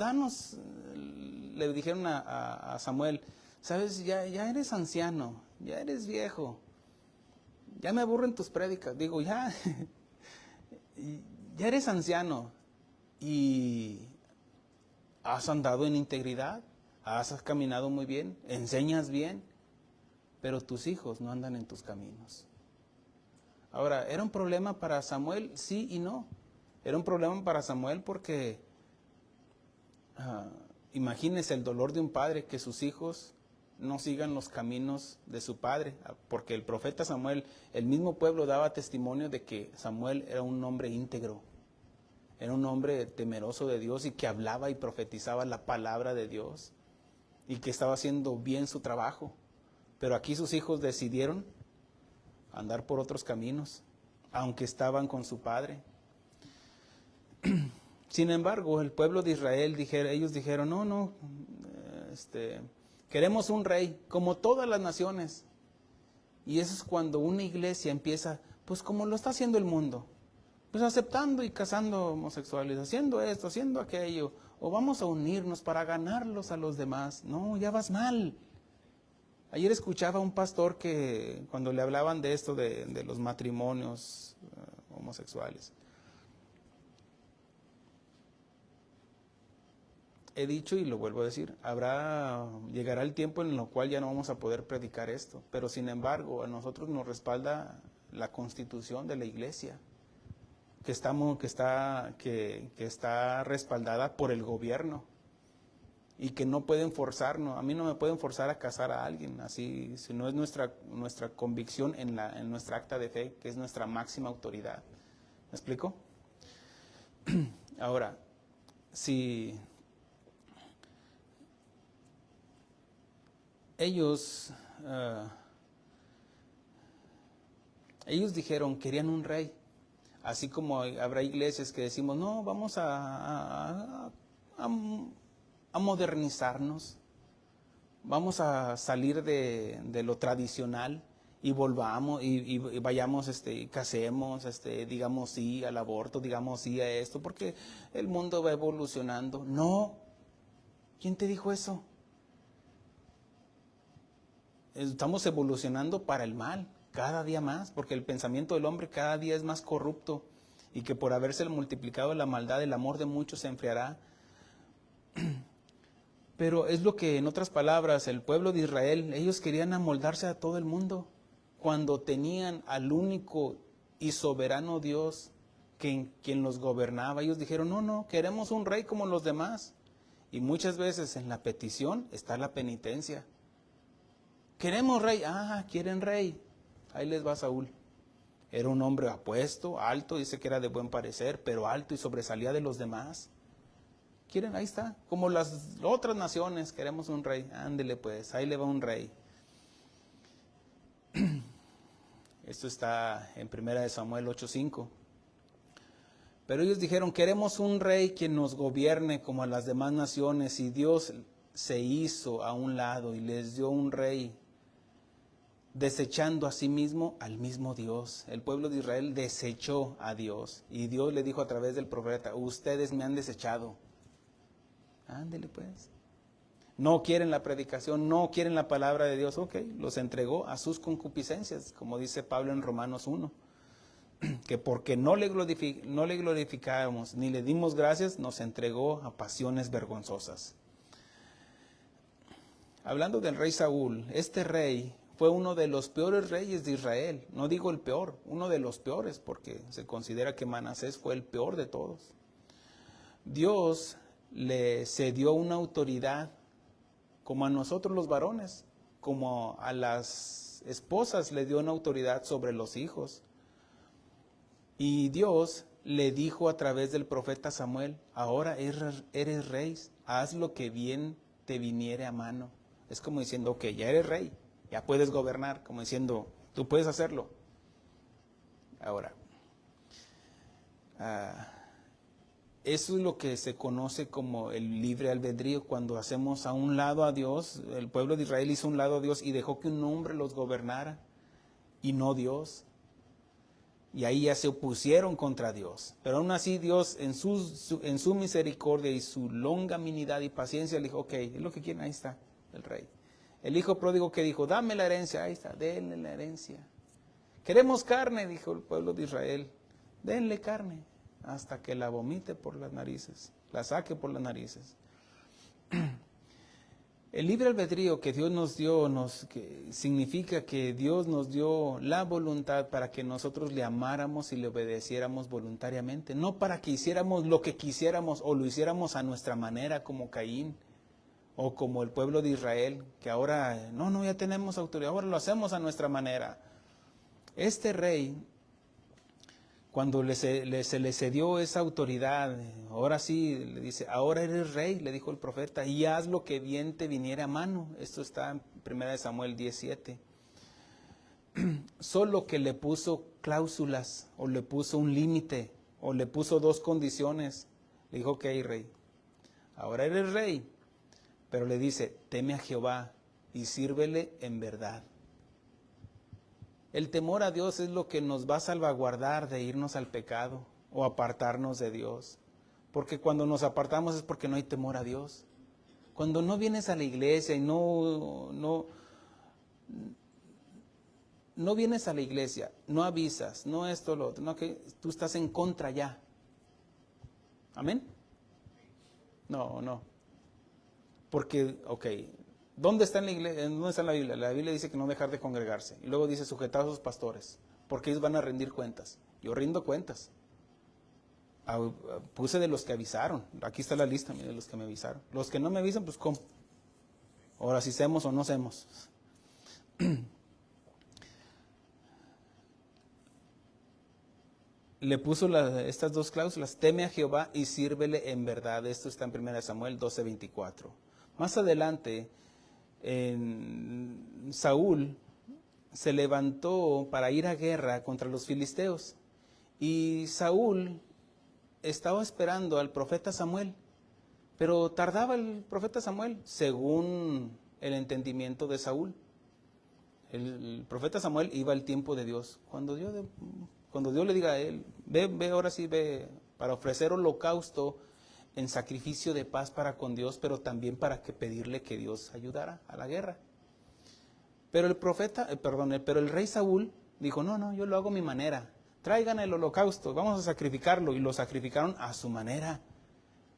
Le dijeron a Samuel, ¿sabes? Ya eres anciano, ya eres viejo, ya me aburren tus prédicas. Digo, ya eres anciano y has andado en integridad, has caminado muy bien, enseñas bien, pero tus hijos no andan en tus caminos. Ahora, ¿era un problema para Samuel? Sí y no. Era un problema para Samuel porque imagínese el dolor de un padre que sus hijos no sigan los caminos de su padre, porque el profeta Samuel, el mismo pueblo daba testimonio de que Samuel era un hombre íntegro, era un hombre temeroso de Dios y que hablaba y profetizaba la palabra de Dios y que estaba haciendo bien su trabajo. Pero aquí sus hijos decidieron andar por otros caminos, aunque estaban con su padre. Sin embargo, el pueblo de Israel, ellos dijeron, queremos un rey, como todas las naciones. Y eso es cuando una iglesia empieza, pues como lo está haciendo el mundo, pues aceptando y casando homosexuales, haciendo esto, haciendo aquello, o vamos a unirnos para ganarlos a los demás. No, ya vas mal. Ayer escuchaba a un pastor que cuando le hablaban de esto, de los matrimonios homosexuales. He dicho y lo vuelvo a decir, llegará el tiempo en el cual ya no vamos a poder predicar esto, pero sin embargo a nosotros nos respalda la Constitución de la Iglesia, que está respaldada por el gobierno y que no pueden forzarnos. A mí no me pueden forzar a casar a alguien, así si no es nuestra convicción en nuestra acta de fe, que es nuestra máxima autoridad. ¿Me explico? Ahora, si ellos dijeron, querían un rey, así como habrá iglesias que decimos, no, vamos a modernizarnos, vamos a salir de lo tradicional y volvamos y vayamos, casemos, digamos sí al aborto, digamos sí a esto, porque el mundo va evolucionando. No, ¿quién te dijo eso? Estamos evolucionando para el mal, cada día más, porque el pensamiento del hombre cada día es más corrupto y que por haberse multiplicado la maldad, el amor de muchos se enfriará. Pero es lo que, en otras palabras, el pueblo de Israel, ellos querían amoldarse a todo el mundo, cuando tenían al único y soberano Dios quien los gobernaba. Ellos dijeron, no, queremos un rey como los demás. Y muchas veces en la petición está la penitencia. Queremos rey, quieren rey. Ahí les va Saúl. Era un hombre apuesto, alto, dice que era de buen parecer, pero alto y sobresalía de los demás. Quieren, ahí está, como las otras naciones, queremos un rey. Ándele pues, ahí le va un rey. Esto está en 1 Samuel 8:5. Pero ellos dijeron, queremos un rey quien nos gobierne como a las demás naciones. Y Dios se hizo a un lado y les dio un rey, desechando a sí mismo al mismo Dios. El pueblo de Israel desechó a Dios. Y Dios le dijo a través del profeta, ustedes me han desechado. Ándele pues. No quieren la predicación, no quieren la palabra de Dios. Ok, los entregó a sus concupiscencias, como dice Pablo en Romanos 1. Que porque no le glorificamos ni le dimos gracias, nos entregó a pasiones vergonzosas. Hablando del rey Saúl, este rey fue uno de los peores reyes de Israel. No digo el peor, uno de los peores, porque se considera que Manasés fue el peor de todos. Dios le cedió una autoridad, como a nosotros los varones, como a las esposas le dio una autoridad sobre los hijos. Y Dios le dijo a través del profeta Samuel, ahora eres rey, haz lo que bien te viniere a mano. Es como diciendo, ok, ya eres rey, ya puedes gobernar, como diciendo, tú puedes hacerlo. Ahora, eso es lo que se conoce como el libre albedrío, cuando hacemos a un lado a Dios. El pueblo de Israel hizo un lado a Dios y dejó que un hombre los gobernara y no Dios. Y ahí ya se opusieron contra Dios. Pero aún así Dios en su misericordia y su longanimidad y paciencia le dijo, ok, es lo que quieren, ahí está el rey. El hijo pródigo que dijo, dame la herencia, ahí está, denle la herencia. Queremos carne, dijo el pueblo de Israel, denle carne hasta que la vomite por las narices, la saque por las narices. El libre albedrío que Dios nos dio significa que Dios nos dio la voluntad para que nosotros le amáramos y le obedeciéramos voluntariamente, no para que hiciéramos lo que quisiéramos o lo hiciéramos a nuestra manera como Caín o como el pueblo de Israel, que ahora no, ya tenemos autoridad, ahora lo hacemos a nuestra manera. Este rey, cuando se le cedió esa autoridad, ahora sí, le dice, ahora eres rey, le dijo el profeta, y haz lo que bien te viniera a mano. Esto está en 1 Samuel 17. Solo que le puso cláusulas, o le puso un límite, o le puso dos condiciones. Le dijo, ok, rey, ahora eres rey, pero le dice, teme a Jehová y sírvele en verdad. El temor a Dios es lo que nos va a salvaguardar de irnos al pecado o apartarnos de Dios. Porque cuando nos apartamos es porque no hay temor a Dios. Cuando no vienes a la iglesia y no no vienes a la iglesia, no avisas, no esto, lo otro, no, que tú estás en contra ya. ¿Amén? No. Porque, ¿dónde está en la iglesia? ¿Dónde está en la Biblia? La Biblia dice que no dejar de congregarse. Y luego dice sujetar a sus pastores, porque ellos van a rendir cuentas. Yo rindo cuentas. Puse de los que avisaron. Aquí está la lista, mire, de los que me avisaron. Los que no me avisan, pues ¿cómo? Ahora si hacemos o no hacemos. Le puso estas dos cláusulas: teme a Jehová y sírvele en verdad. Esto está en 1 Samuel 12:24. Más adelante, Saúl se levantó para ir a guerra contra los filisteos. Y Saúl estaba esperando al profeta Samuel, pero tardaba el profeta Samuel, según el entendimiento de Saúl. El profeta Samuel iba al tiempo de Dios. Cuando Dios le diga a él, ve ahora sí, ve para ofrecer holocausto en sacrificio de paz para con Dios, pero también para pedirle que Dios ayudara a la guerra. Pero el rey Saúl dijo, no, yo lo hago a mi manera. Traigan el holocausto, vamos a sacrificarlo. Y lo sacrificaron a su manera.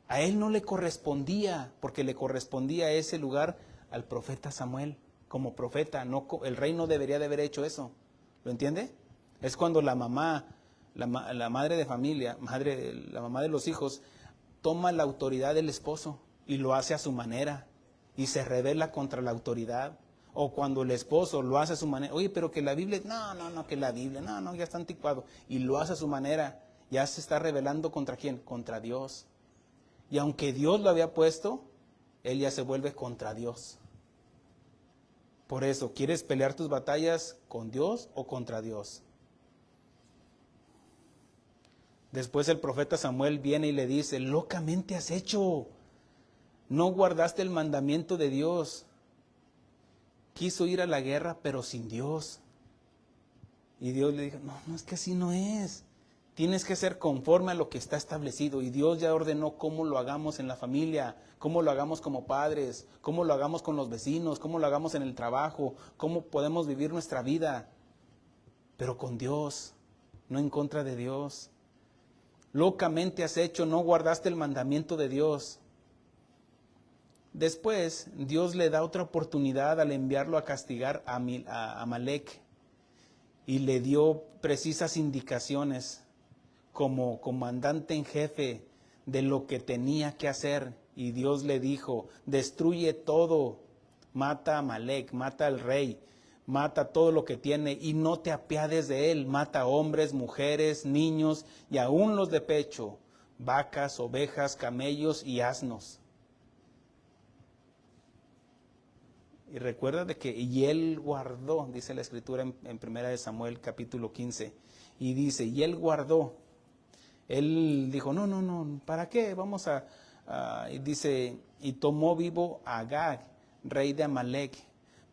A él no le correspondía, porque le correspondía ese lugar al profeta Samuel. Como profeta, el rey no debería de haber hecho eso. ¿Lo entiende? Es cuando la mamá, la madre de familia, la mamá de los hijos, toma la autoridad del esposo y lo hace a su manera y se rebela contra la autoridad. O cuando el esposo lo hace a su manera, oye, pero que la Biblia, no, que la Biblia, no, ya está anticuado, y lo hace a su manera, ya se está rebelando ¿contra quién? Contra Dios. Y aunque Dios lo había puesto, él ya se vuelve contra Dios. Por eso, ¿quieres pelear tus batallas con Dios o contra Dios? Después el profeta Samuel viene y le dice, locamente has hecho, no guardaste el mandamiento de Dios. Quiso ir a la guerra, pero sin Dios. Y Dios le dijo, no, es que así no es. Tienes que ser conforme a lo que está establecido. Y Dios ya ordenó cómo lo hagamos en la familia, cómo lo hagamos como padres, cómo lo hagamos con los vecinos, cómo lo hagamos en el trabajo, cómo podemos vivir nuestra vida. Pero con Dios, no en contra de Dios. Locamente has hecho, no guardaste el mandamiento de Dios. Después, Dios le da otra oportunidad al enviarlo a castigar a Amalek y le dio precisas indicaciones como comandante en jefe de lo que tenía que hacer. Y Dios le dijo, destruye todo, mata a Amalek, mata al rey, mata todo lo que tiene y no te apiades de él, mata a hombres, mujeres, niños y aún los de pecho, vacas, ovejas, camellos y asnos. Y recuerda de que y él guardó, dice la escritura en 1 Samuel capítulo 15, y dice, y él guardó. Él dijo, no, ¿para qué? Vamos y dice, y tomó vivo a Agag, rey de Amalek,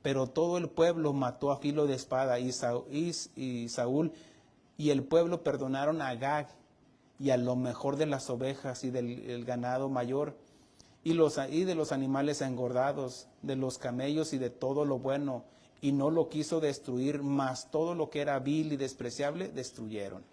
pero todo el pueblo mató a filo de espada, y Saúl y el pueblo perdonaron a Agag y a lo mejor de las ovejas y del ganado mayor, y de los animales engordados, de los camellos y de todo lo bueno, y no lo quiso destruir, mas todo lo que era vil y despreciable destruyeron.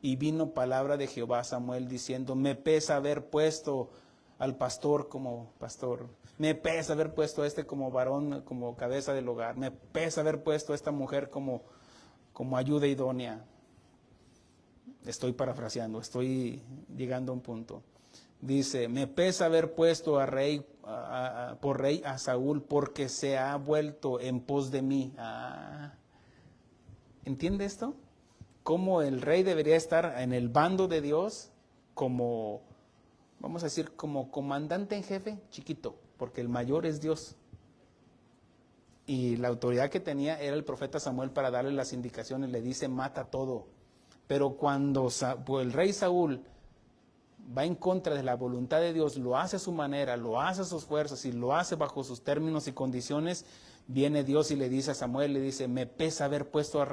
Y vino palabra de Jehová a Samuel diciendo, me pesa haber puesto al pastor como pastor, me pesa haber puesto a este como varón, como cabeza del hogar, me pesa haber puesto a esta mujer como ayuda idónea. Estoy parafraseando, estoy llegando a un punto. Dice, me pesa haber puesto por rey a Saúl, porque se ha vuelto en pos de mí. ¿Entiende esto? Cómo el rey debería estar en el bando de Dios como, vamos a decir, como comandante en jefe, chiquito, porque el mayor es Dios. Y la autoridad que tenía era el profeta Samuel para darle las indicaciones, le dice, mata todo. Pero cuando el rey Saúl va en contra de la voluntad de Dios, lo hace a su manera, lo hace a sus fuerzas y lo hace bajo sus términos y condiciones, viene Dios y le dice a Samuel, le dice, me pesa haber puesto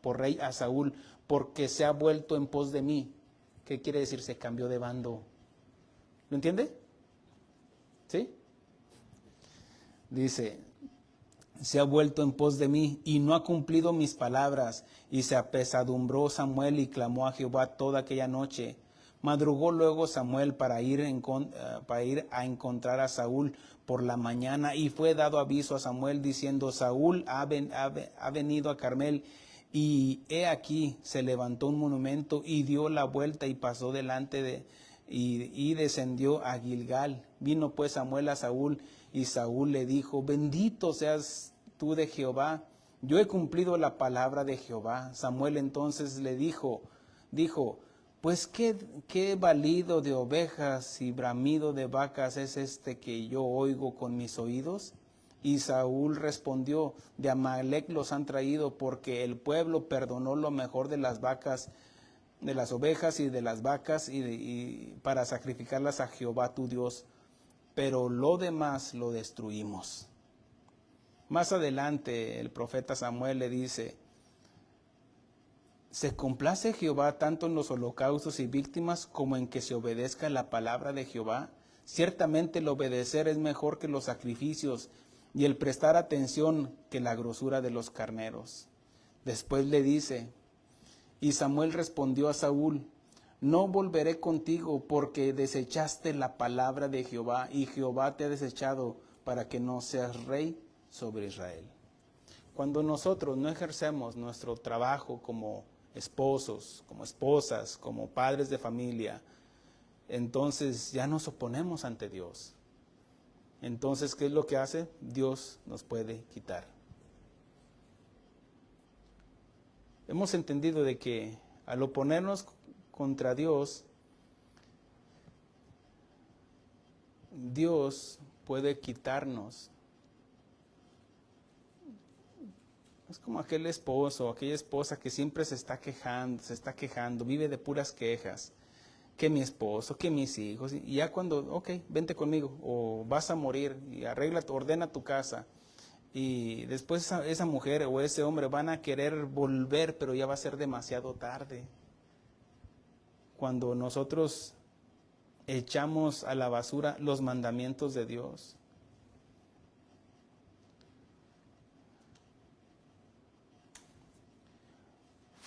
por rey a Saúl, porque se ha vuelto en pos de mí. ¿Qué quiere decir? Se cambió de bando. ¿Lo entiende? ¿Sí? Dice, se ha vuelto en pos de mí y no ha cumplido mis palabras. Y se apesadumbró Samuel y clamó a Jehová toda aquella noche. Madrugó luego Samuel para ir a encontrar a Saúl por la mañana, y fue dado aviso a Samuel diciendo: Saúl ha venido a Carmel. Y he aquí, se levantó un monumento y dio la vuelta y pasó delante y descendió a Gilgal. Vino pues Samuel a Saúl, y Saúl le dijo: Bendito seas tú de Jehová, yo he cumplido la palabra de Jehová. Samuel entonces le dijo, pues qué balido de ovejas y bramido de vacas es este que yo oigo con mis oídos. Y Saúl respondió: de Amalec los han traído, porque el pueblo perdonó lo mejor de las vacas, de las ovejas y de las vacas, y para sacrificarlas a Jehová tu Dios, pero lo demás lo destruimos. Más adelante el profeta Samuel le dice: ¿se complace Jehová tanto en los holocaustos y víctimas como en que se obedezca la palabra de Jehová? Ciertamente el obedecer es mejor que los sacrificios, y el prestar atención que la grosura de los carneros. Después le dice: y Samuel respondió a Saúl: no volveré contigo, porque desechaste la palabra de Jehová, y Jehová te ha desechado para que no seas rey sobre Israel. Cuando nosotros no ejercemos nuestro trabajo como esposos, como esposas, como padres de familia, entonces ya nos oponemos ante Dios. Entonces, ¿qué es lo que hace? Dios nos puede quitar. Hemos entendido de que al oponernos contra Dios, Dios puede quitarnos. Es como aquel esposo, aquella esposa que siempre se está quejando, vive de puras quejas. Que mi esposo, que mis hijos, y ya cuando, ok, vente conmigo, o vas a morir, y ordena tu casa, y después esa mujer o ese hombre van a querer volver, pero ya va a ser demasiado tarde. Cuando nosotros echamos a la basura los mandamientos de Dios.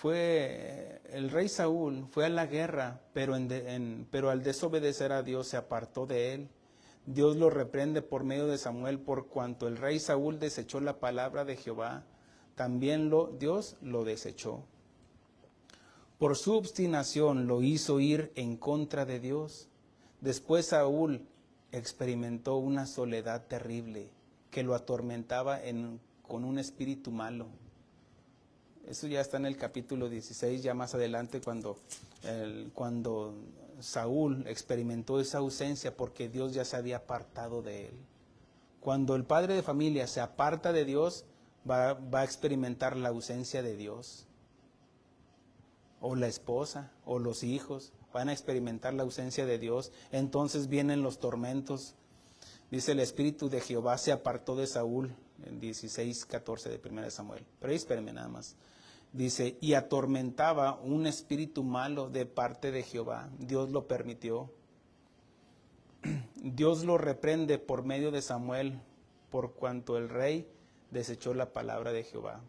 El rey Saúl fue a la guerra, pero al desobedecer a Dios se apartó de él. Dios lo reprende por medio de Samuel, por cuanto el rey Saúl desechó la palabra de Jehová, también Dios lo desechó. Por su obstinación lo hizo ir en contra de Dios. Después Saúl experimentó una soledad terrible que lo atormentaba con un espíritu malo. Eso ya está en el capítulo 16, ya más adelante, cuando Saúl experimentó esa ausencia porque Dios ya se había apartado de él. Cuando el padre de familia se aparta de Dios, va a experimentar la ausencia de Dios. O la esposa, o los hijos, van a experimentar la ausencia de Dios. Entonces vienen los tormentos. Dice: el espíritu de Jehová se apartó de Saúl, en 16:14 de 1 Samuel. Pero ahí espérenme nada más. Dice: y atormentaba un espíritu malo de parte de Jehová. Dios lo permitió. Dios lo reprende por medio de Samuel, por cuanto el rey desechó la palabra de Jehová.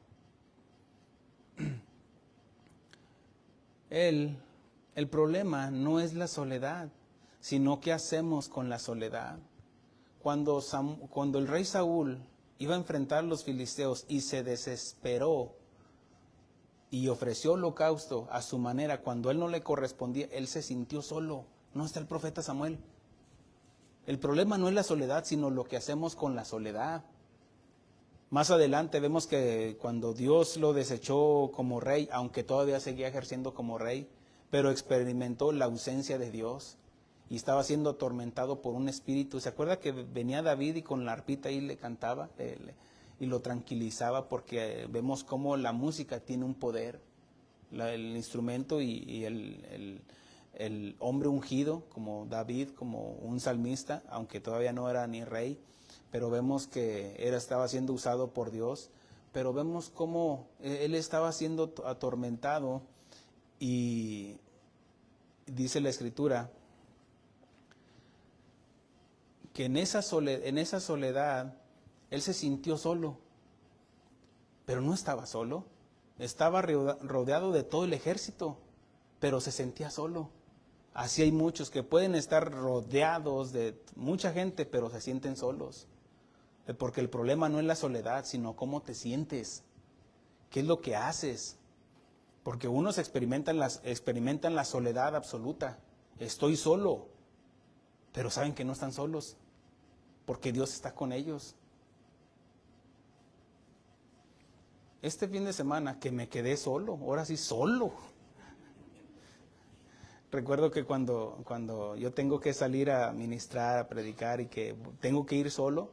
El problema no es la soledad, sino qué hacemos con la soledad. Cuando el rey Saúl iba a enfrentar a los filisteos y se desesperó y ofreció holocausto a su manera, cuando él no le correspondía, él se sintió solo. No está el profeta Samuel. El problema no es la soledad, sino lo que hacemos con la soledad. Más adelante vemos que cuando Dios lo desechó como rey, aunque todavía seguía ejerciendo como rey, pero experimentó la ausencia de Dios y estaba siendo atormentado por un espíritu. ¿Se acuerda que venía David y con la arpita ahí le cantaba y lo tranquilizaba? Porque vemos cómo la música tiene un poder, el instrumento y el hombre ungido como David, como un salmista, aunque todavía no era ni rey, pero vemos que estaba siendo usado por Dios. Pero vemos cómo él estaba siendo atormentado, y dice la Escritura que en esa soledad él se sintió solo. pero no estaba solo. Estaba rodeado de todo el ejército, pero se sentía solo. Así hay muchos que pueden estar rodeados de mucha gente, pero se sienten solos. Porque el problema no es la soledad, sino cómo te sientes, qué es lo que haces. Porque unos experimentan la soledad absoluta. Estoy solo, pero saben que no están solos, porque Dios está con ellos. Este fin de semana que me quedé solo, ahora sí solo. Recuerdo que cuando yo tengo que salir a ministrar, a predicar y que tengo que ir solo,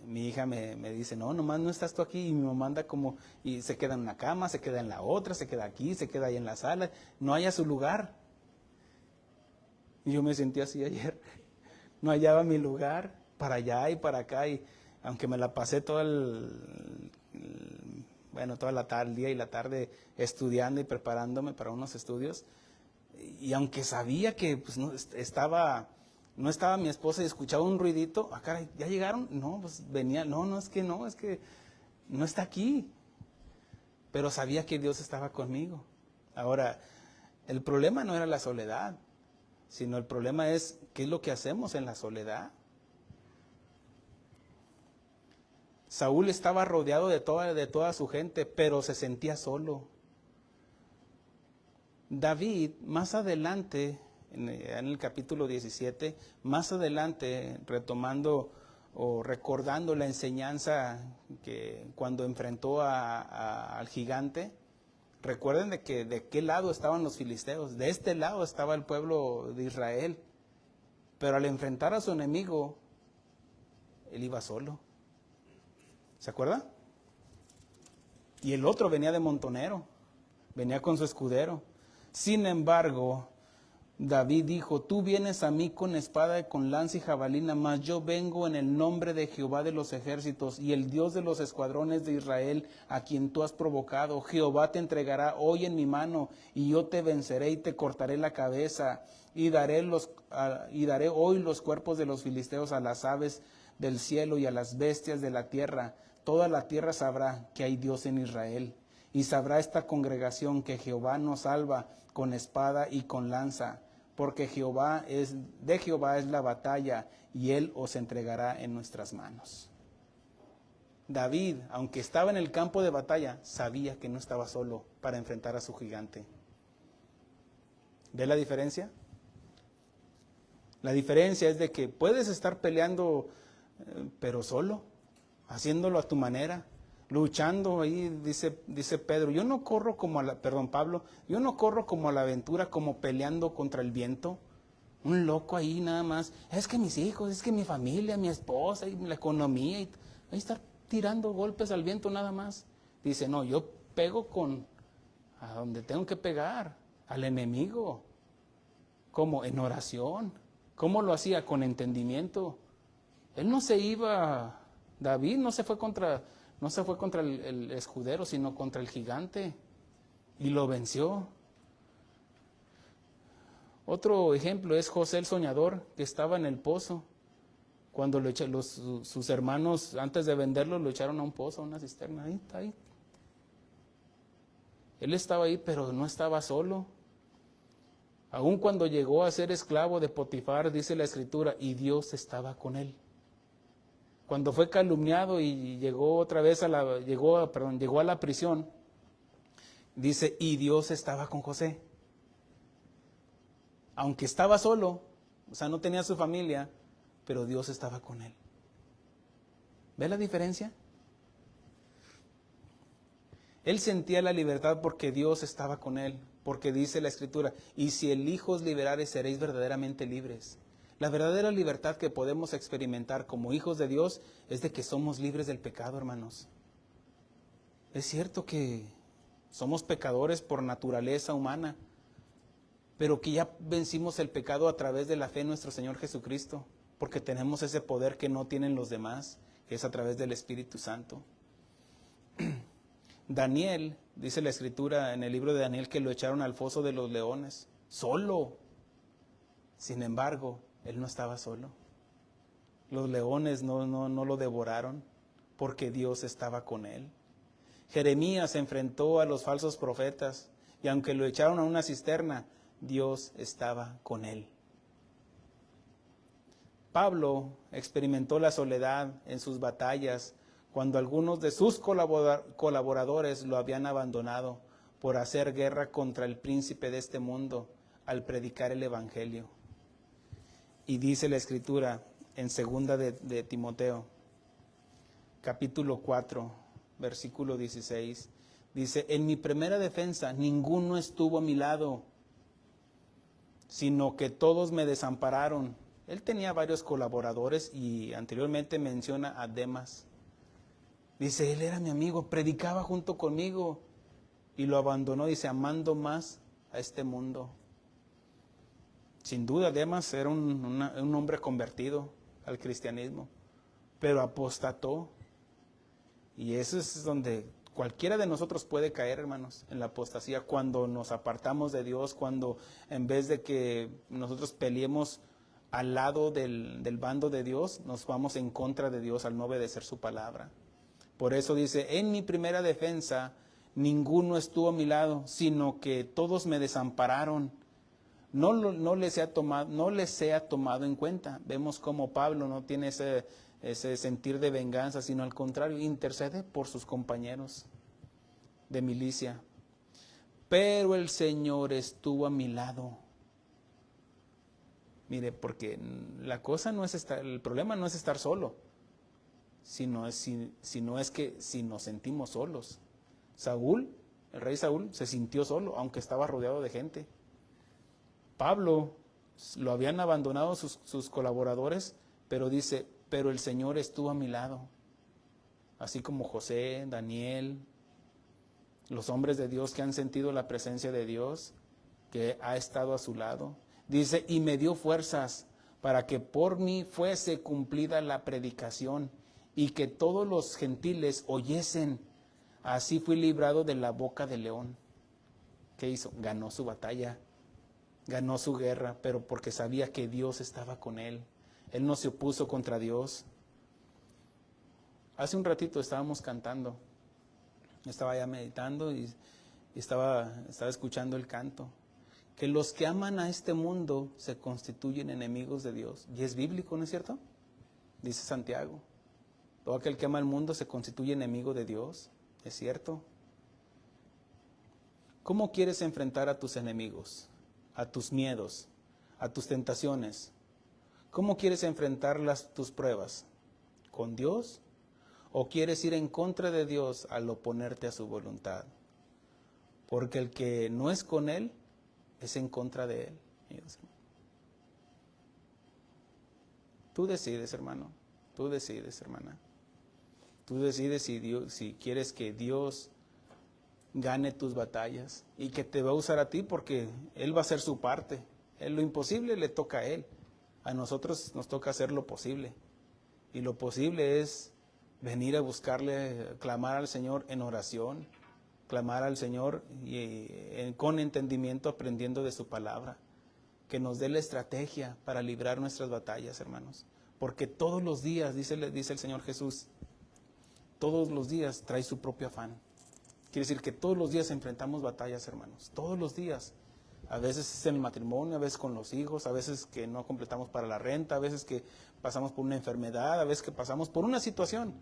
mi hija me dice, no, nomás no estás tú aquí, y mi mamá anda como, y se queda en una cama, se queda en la otra, se queda aquí, se queda ahí en la sala, no halla su lugar. Y yo me sentí así ayer, no hallaba mi lugar, para allá y para acá, y aunque me la pasé toda toda la tarde, el día y la tarde estudiando y preparándome para unos estudios, y aunque sabía que pues, no estaba mi esposa y escuchaba un ruidito, caray, ¿ya llegaron? No, pues venía, es que no está aquí. Pero sabía que Dios estaba conmigo. Ahora, el problema no era la soledad, sino el problema es qué es lo que hacemos en la soledad. Saúl estaba rodeado de toda su gente, pero se sentía solo. David, más adelante, en el capítulo 17, más adelante, retomando o recordando la enseñanza que cuando enfrentó al gigante, recuerden de qué lado estaban los filisteos. De este lado estaba el pueblo de Israel, pero al enfrentar a su enemigo, él iba solo. ¿Se acuerda? Y el otro venía de montonero, venía con su escudero. Sin embargo, David dijo, tú vienes a mí con espada y con lanza y jabalina, mas yo vengo en el nombre de Jehová de los ejércitos y el Dios de los escuadrones de Israel, a quien tú has provocado. Jehová te entregará hoy en mi mano, y yo te venceré y te cortaré la cabeza, y daré hoy los cuerpos de los filisteos a las aves del cielo y a las bestias de la tierra. Toda la tierra sabrá que hay Dios en Israel, y sabrá esta congregación que Jehová nos salva con espada y con lanza, porque de Jehová es la batalla, y él os entregará en nuestras manos. David, aunque estaba en el campo de batalla, sabía que no estaba solo para enfrentar a su gigante. ¿Ve la diferencia? La diferencia es de que puedes estar peleando, pero solo, haciéndolo a tu manera, luchando ahí, dice Pedro, yo no corro Pablo, yo no corro como a la aventura, como peleando contra el viento, un loco ahí nada más, es que mis hijos, es que mi familia, mi esposa, y la economía, y ahí estar tirando golpes al viento nada más. Dice, no, yo pego a donde tengo que pegar, al enemigo. ¿Cómo? En oración. ¿Cómo lo hacía? Con entendimiento. Él no se iba, David no se fue contra el escudero, sino contra el gigante, y lo venció. Otro ejemplo es José el soñador, que estaba en el pozo. Cuando sus hermanos, antes de venderlo, lo echaron a un pozo, a una cisterna. Ahí está ahí. Él estaba ahí, pero no estaba solo. Aun cuando llegó a ser esclavo de Potifar, dice la Escritura, y Dios estaba con él. Cuando fue calumniado y llegó otra vez llegó a la prisión, dice, y Dios estaba con José. Aunque estaba solo, o sea, no tenía su familia, pero Dios estaba con él. ¿Ve la diferencia? Él sentía la libertad porque Dios estaba con él, porque dice la Escritura, y si el Hijo os liberare, seréis verdaderamente libres. La verdadera libertad que podemos experimentar como hijos de Dios es de que somos libres del pecado, hermanos. Es cierto que somos pecadores por naturaleza humana, pero que ya vencimos el pecado a través de la fe en nuestro Señor Jesucristo, porque tenemos ese poder que no tienen los demás, que es a través del Espíritu Santo. Daniel, dice la Escritura en el libro de Daniel, que lo echaron al foso de los leones, solo. Sin embargo, él no estaba solo. Los leones no lo devoraron. porque Dios estaba con él. Jeremías se enfrentó a los falsos profetas y aunque lo echaron a una cisterna, Dios estaba con él. Pablo experimentó la soledad en sus batallas cuando algunos de sus colaboradores lo habían abandonado por hacer guerra contra el príncipe de este mundo al predicar el evangelio. Y dice la Escritura en 2 de Timoteo, capítulo 4, versículo 16, dice: en mi primera defensa ninguno estuvo a mi lado, sino que todos me desampararon. Él tenía varios colaboradores y anteriormente menciona a Demas. Dice, él era mi amigo, predicaba junto conmigo y lo abandonó, dice, amando más a este mundo. Sin duda, Demas era un hombre convertido al cristianismo, pero apostató. Y eso es donde cualquiera de nosotros puede caer, hermanos, en la apostasía, cuando nos apartamos de Dios, cuando en vez de que nosotros peleemos al lado del bando de Dios, nos vamos en contra de Dios al no obedecer su palabra. Por eso dice, en mi primera defensa ninguno estuvo a mi lado, sino que todos me desampararon. No les sea tomado en cuenta. Vemos como Pablo no tiene ese sentir de venganza, sino al contrario, intercede por sus compañeros de milicia. Pero el Señor estuvo a mi lado. Mire, porque la cosa no es el problema no es estar solo, sino es que si nos sentimos solos. El rey Saúl se sintió solo, aunque estaba rodeado de gente. Pablo, lo habían abandonado sus colaboradores, pero dice, pero el Señor estuvo a mi lado. Así como José, Daniel, los hombres de Dios que han sentido la presencia de Dios, que ha estado a su lado. Dice, y me dio fuerzas para que por mí fuese cumplida la predicación y que todos los gentiles oyesen. Así fui librado de la boca del león. ¿Qué hizo? Ganó su batalla, ganó su guerra, pero porque sabía que Dios estaba con él. Él no se opuso contra Dios. Hace un ratito estábamos cantando, estaba ya meditando y estaba escuchando el canto. Que los que aman a este mundo se constituyen enemigos de Dios. Y es bíblico, ¿no es cierto? Dice Santiago. Todo aquel que ama al mundo se constituye enemigo de Dios. ¿Es cierto? ¿Cómo quieres enfrentar a tus enemigos, a tus miedos, a tus tentaciones? ¿Cómo quieres enfrentar tus pruebas? ¿Con Dios? ¿O quieres ir en contra de Dios al oponerte a su voluntad? Porque el que no es con Él, es en contra de Él. Tú decides, hermano. Tú decides, hermana. Tú decides si quieres que Dios gane tus batallas y que te va a usar a ti, porque Él va a hacer su parte. Lo imposible le toca a Él. A nosotros nos toca hacer lo posible. Y lo posible es venir a buscarle, clamar al Señor en oración, clamar al Señor con entendimiento, aprendiendo de su palabra. Que nos dé la estrategia para librar nuestras batallas, hermanos. Porque todos los días, dice el Señor Jesús, todos los días trae su propio afán. Quiere decir que todos los días enfrentamos batallas, hermanos. Todos los días. A veces es en el matrimonio, a veces con los hijos, a veces que no completamos para la renta, a veces que pasamos por una enfermedad, a veces que pasamos por una situación.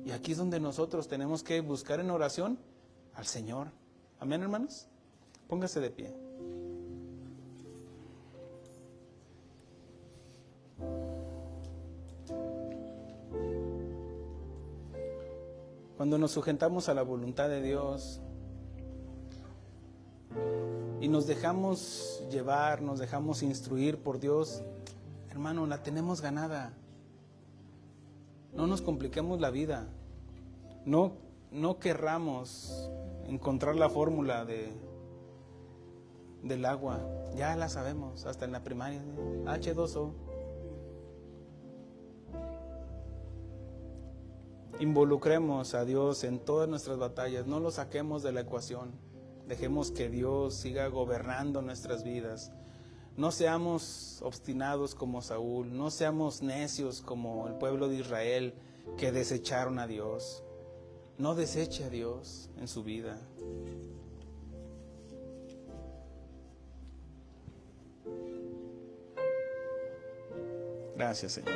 Y aquí es donde nosotros tenemos que buscar en oración al Señor. Amén, hermanos. Póngase de pie. Cuando nos sujetamos a la voluntad de Dios y nos dejamos llevar, nos dejamos instruir por Dios, hermano, la tenemos ganada. No nos compliquemos la vida. No querramos encontrar la fórmula del agua. Ya la sabemos, hasta en la primaria. H2O. Involucremos a Dios en todas nuestras batallas. No lo saquemos de la ecuación. Dejemos que Dios siga gobernando nuestras vidas. No seamos obstinados como Saúl. No seamos necios como el pueblo de Israel, que desecharon a Dios. No deseche a Dios en su vida. Gracias, Señor.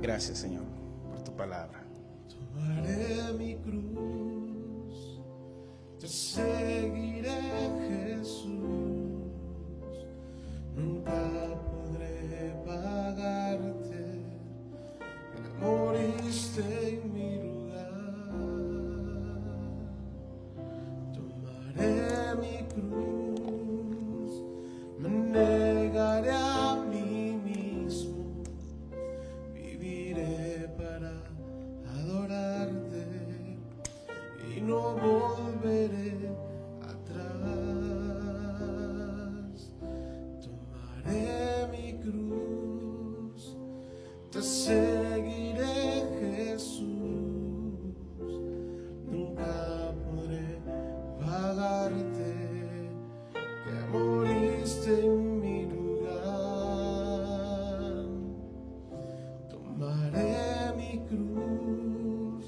Gracias, Señor, por tu palabra. Tomaré mi cruz, te seguiré, Jesús. Nunca podré pagarte, porque moriste en mi lugar. Tomaré mi cruz, me negaré a mí mismo, viviré para adorarte y no volveré atrás. Tomaré mi cruz, te seguiré, Jesús. Nunca podré pagarte, que moriste en mi lugar. Tomaré mi cruz,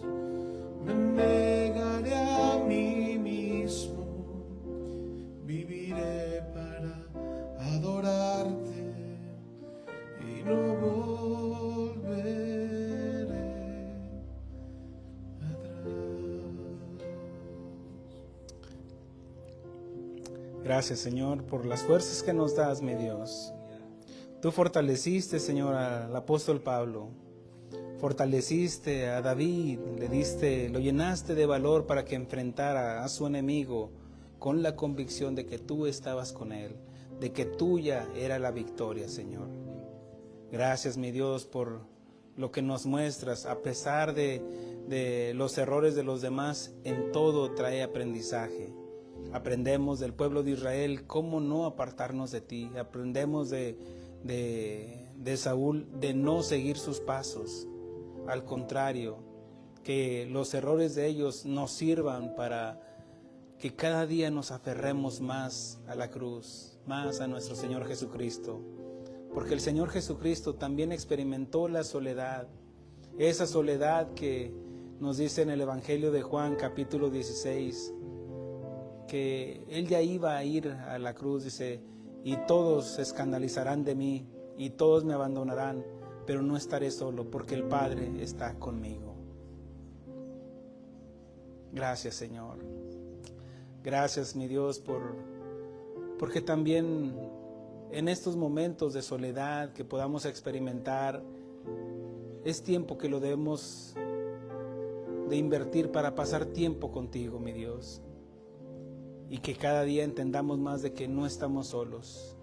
me negaré a mí mismo, viviré para adorarte y no volveré atrás. Gracias, Señor, por las fuerzas que nos das, mi Dios. Tú fortaleciste, Señor, al apóstol Pablo. Fortaleciste a David, lo llenaste de valor para que enfrentara a su enemigo con la convicción de que tú estabas con él, de que tuya era la victoria, Señor. Gracias, mi Dios, por lo que nos muestras. A pesar de los errores de los demás, en todo trae aprendizaje. Aprendemos del pueblo de Israel cómo no apartarnos de ti. Aprendemos de Saúl de no seguir sus pasos. Al contrario, que los errores de ellos nos sirvan para que cada día nos aferremos más a la cruz, más a nuestro Señor Jesucristo. Porque el Señor Jesucristo también experimentó la soledad, esa soledad que nos dice en el Evangelio de Juan capítulo 16, que Él ya iba a ir a la cruz, dice, y todos se escandalizarán de mí, y todos me abandonarán, pero no estaré solo, porque el Padre está conmigo. Gracias, Señor. Gracias, mi Dios, porque también en estos momentos de soledad que podamos experimentar, es tiempo que lo debemos de invertir para pasar tiempo contigo, mi Dios. Y que cada día entendamos más de que no estamos solos.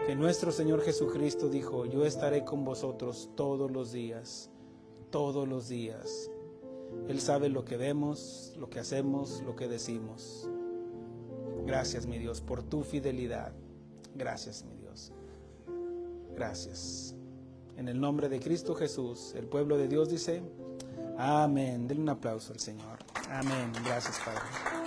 Que nuestro Señor Jesucristo dijo, yo estaré con vosotros todos los días, todos los días. Él sabe lo que vemos, lo que hacemos, lo que decimos. Gracias, mi Dios, por tu fidelidad. Gracias, mi Dios. Gracias. En el nombre de Cristo Jesús, el pueblo de Dios dice, amén. Denle un aplauso al Señor. Amén. Gracias, Padre.